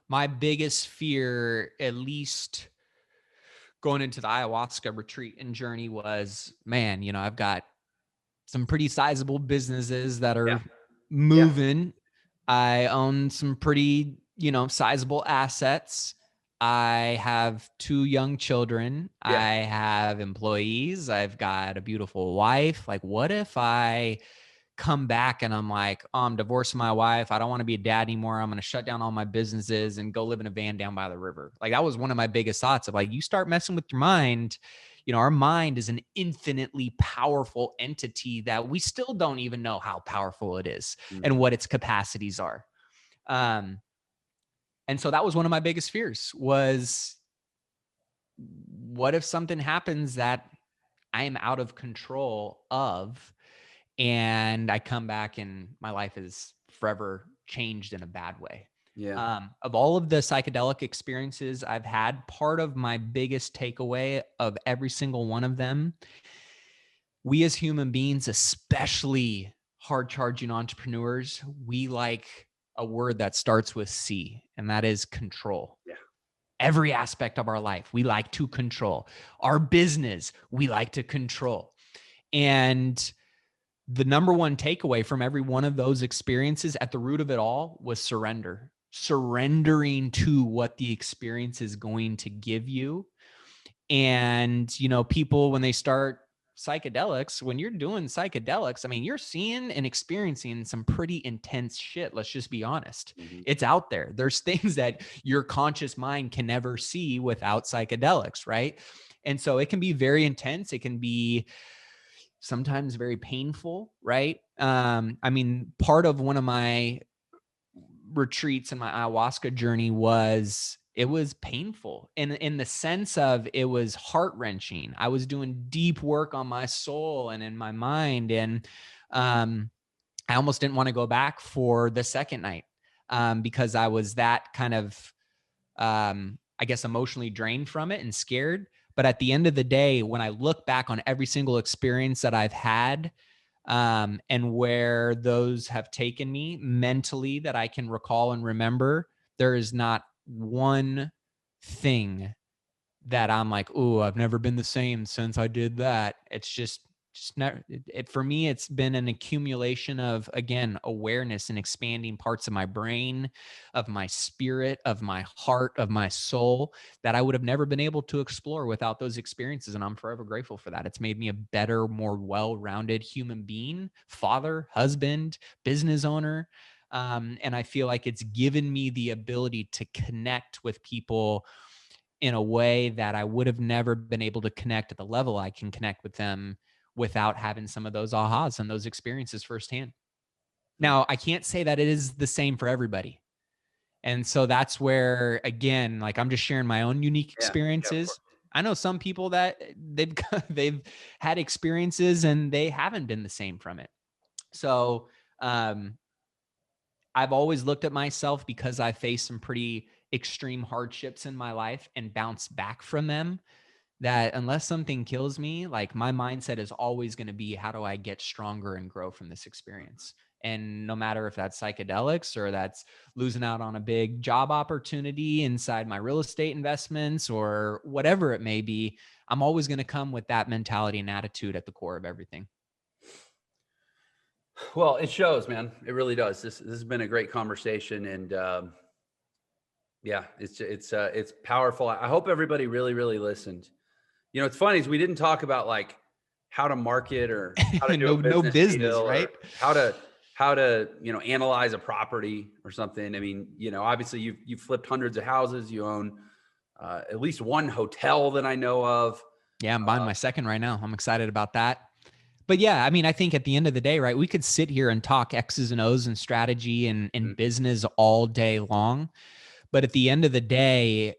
A: my biggest fear, at least going into the ayahuasca retreat and journey, was, man, I've got some pretty sizable businesses that
B: Yeah,
A: are
B: yeah,
A: moving. I own some pretty, sizable assets. I have 2 young children.
B: yeah.
A: I have employees. I've got a beautiful wife. Like, what if I come back and I'm like, oh, I'm divorcing my wife. I don't want to be a dad anymore. I'm going to shut down all my businesses and go live in a van down by the river. Like that was one of my biggest thoughts of like, you start messing with your mind. Our mind is an infinitely powerful entity that we still don't even know how powerful it is and what its capacities are. And so that was one of my biggest fears was, what if something happens that I am out of control of, and I come back and my life is forever changed in a bad way?
B: Yeah.
A: Of all of the psychedelic experiences I've had, part of my biggest takeaway of every single one of them, we as human beings, especially hard charging entrepreneurs, we like a word that starts with C, and that is control.
B: Yeah.
A: Every aspect of our life, we like to control. Our business, we like to control. And the number one takeaway from every one of those experiences at the root of it all was surrender. Surrendering to what the experience is going to give you. And, people, when they start psychedelics, when you're doing psychedelics, I mean, you're seeing and experiencing some pretty intense shit. Let's just be honest. It's out there. There's things that your conscious mind can never see without psychedelics, right? And so it can be very intense. It can be sometimes very painful, right? I mean, part of one of my retreats in my ayahuasca journey was, it was painful in the sense of it was heart-wrenching. I was doing deep work on my soul and in my mind. And I almost didn't want to go back for the second night because I was that kind of, I guess, emotionally drained from it and scared. But at the end of the day, when I look back on every single experience that I've had, and where those have taken me mentally that I can recall and remember, there is not one thing that I'm like, oh, I've never been the same since I did that. It's just never, for me, it's been an accumulation of, again, awareness and expanding parts of my brain, of my spirit, of my heart, of my soul that I would have never been able to explore without those experiences. And I'm forever grateful for that. It's made me a better, more well-rounded human being, father, husband, business owner. And I feel like it's given me the ability to connect with people in a way that I would have never been able to connect at the level I can connect with them without having some of those ahas and those experiences firsthand. Now, I can't say that it is the same for everybody. And so that's where, again, like, I'm just sharing my own unique
B: Yeah. Yeah, of course.
A: experiences. I know some people that they've had experiences and they haven't been the same from it. So, I've always looked at myself, because I faced some pretty extreme hardships in my life and bounced back from them, that unless something kills me, like, my mindset is always going to be, how do I get stronger and grow from this experience? And no matter if that's psychedelics or that's losing out on a big job opportunity inside my real estate investments or whatever it may be, I'm always going to come with that mentality and attitude at the core of everything.
B: Well, it shows, man. It really does. This has been a great conversation, and yeah, it's powerful. I hope everybody really, really listened. It's funny is we didn't talk about like how to market or how to do a
A: No
B: business
A: business,
B: deal or
A: right?
B: how to analyze a property or something. I mean, obviously you've flipped hundreds of houses. You own at least one hotel that I know of.
A: Yeah, I'm buying my second right now. I'm excited about that. But yeah, I mean, I think at the end of the day, right, we could sit here and talk X's and O's and strategy and business all day long. But at the end of the day,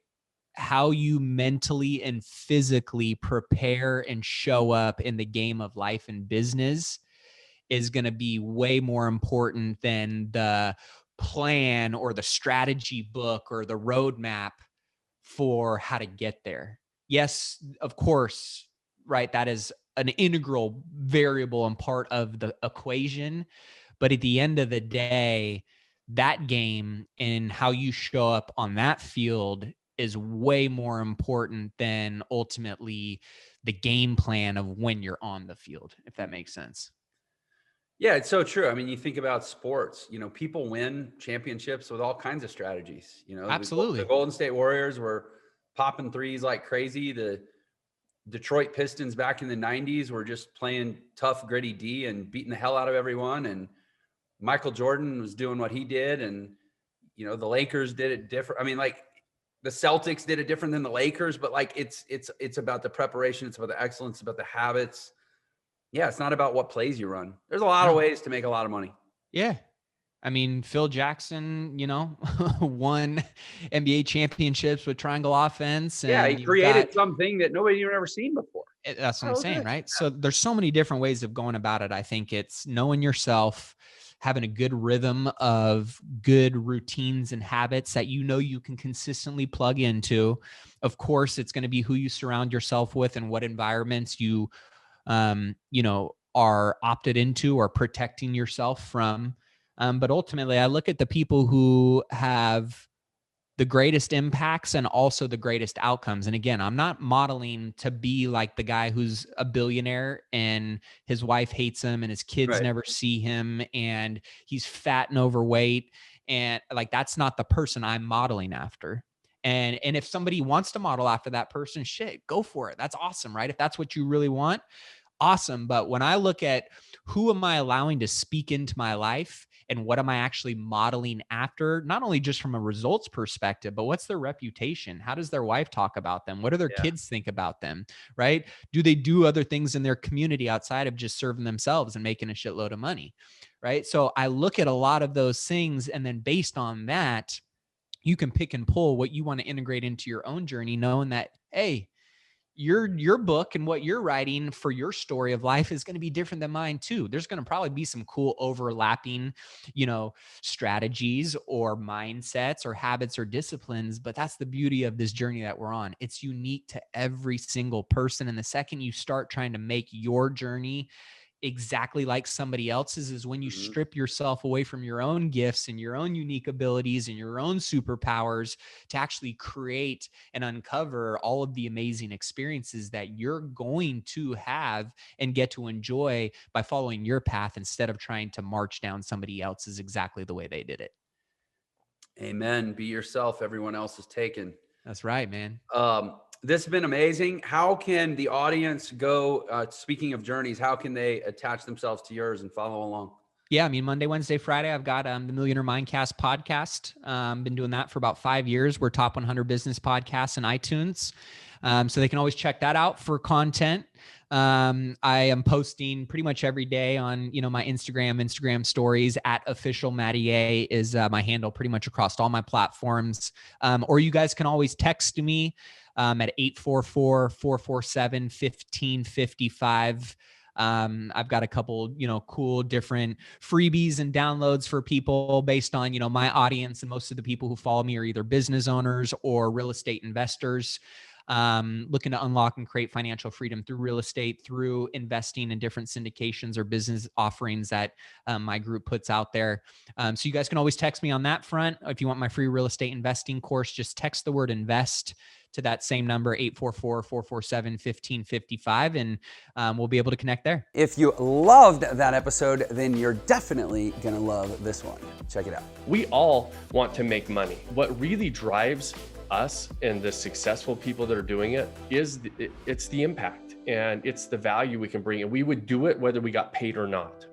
A: how you mentally and physically prepare and show up in the game of life and business is going to be way more important than the plan or the strategy book or the roadmap for how to get there. Yes, of course, right? That is an integral variable and part of the equation. But at the end of the day, that game and how you show up on that field is way more important than ultimately the game plan of when you're on the field, if that makes sense.
B: Yeah, it's so true. I mean, you think about sports, people win championships with all kinds of strategies. The
A: Absolutely.
B: Golden State Warriors were popping threes like crazy. Detroit Pistons back in the 90s were just playing tough, gritty D and beating the hell out of everyone. And Michael Jordan was doing what he did. And, you know, the Lakers did it different. I mean, like the Celtics did it different than the Lakers, but like it's about the preparation. It's about the excellence, about the habits. Yeah. It's not about what plays you run. There's a lot of ways to make a lot of money.
A: Yeah. I mean, Phil Jackson, you know, won NBA championships with triangle offense.
B: Yeah.
A: And
B: He
A: you've
B: created
A: got,
B: something that nobody had ever seen before.
A: that's what I'm
B: Oh,
A: saying,
B: good.
A: right? So there's so many different ways of going about it. I think it's knowing yourself, having a good rhythm of good routines and habits that you know you can consistently plug into. Of course, it's going to be who you surround yourself with and what environments you you know, are opted into or protecting yourself from. But ultimately, I look at the people who have the greatest impacts and also the greatest outcomes. And again, I'm not modeling to be like the guy who's a billionaire and his wife hates him and his kids
B: Right.
A: never see him and he's fat and overweight. And like, that's not the person I'm modeling after. And if somebody wants to model after that person, shit, go for it. That's awesome, right? If that's what you really want, awesome. But when I look at who am I allowing to speak into my life and what am I actually modeling after, not only just from a results perspective, but what's their reputation? How does their wife talk about them? What do their
B: Yeah.
A: kids think about them? Right? Do they do other things in their community outside of just serving themselves and making a shitload of money? Right. So I look at a lot of those things. And then based on that, you can pick and pull what you want to integrate into your own journey, knowing that, hey, your book and what you're writing for your story of life is going to be different than mine too. There's going to probably be some cool overlapping, you know, strategies or mindsets or habits or disciplines, but that's the beauty of this journey that we're on. It's unique to every single person. And the second you start trying to make your journey exactly like somebody else's is when you
B: Mhm.
A: strip yourself away from your own gifts and your own unique abilities and your own superpowers to actually create and uncover all of the amazing experiences that you're going to have and get to enjoy by following your path instead of trying to march down somebody else's exactly the way they did it.
B: Amen. Be yourself. Everyone else is taken.
A: That's right, man.
B: This has been amazing. How can the audience go, speaking of journeys, how can they attach themselves to yours and follow along?
A: Yeah, I mean, Monday, Wednesday, Friday, I've got the Millionaire Mindcast podcast. Been doing that for about 5 years. We're top 100 business podcasts in iTunes. So they can always check that out for content. I am posting pretty much every day on, you know, my Instagram stories at official Matty A is my handle pretty much across all my platforms. Or you guys can always text me at 844-447-1555. I've got a couple, you know, cool different freebies and downloads for people based on, you know, my audience. And most of the people who follow me are either business owners or real estate investors looking to unlock and create financial freedom through real estate, through investing in different syndications or business offerings that my group puts out there. So you guys can always text me on that front. If you want my free real estate investing course, just text the word invest to that same number, 844-447-1555, and we'll be able to connect there.
C: If you loved that episode, then you're definitely gonna love this one. Check it out.
D: We all want to make money. What really drives us and the successful people that are doing it is it's the impact and it's the value we can bring. And we would do it whether we got paid or not.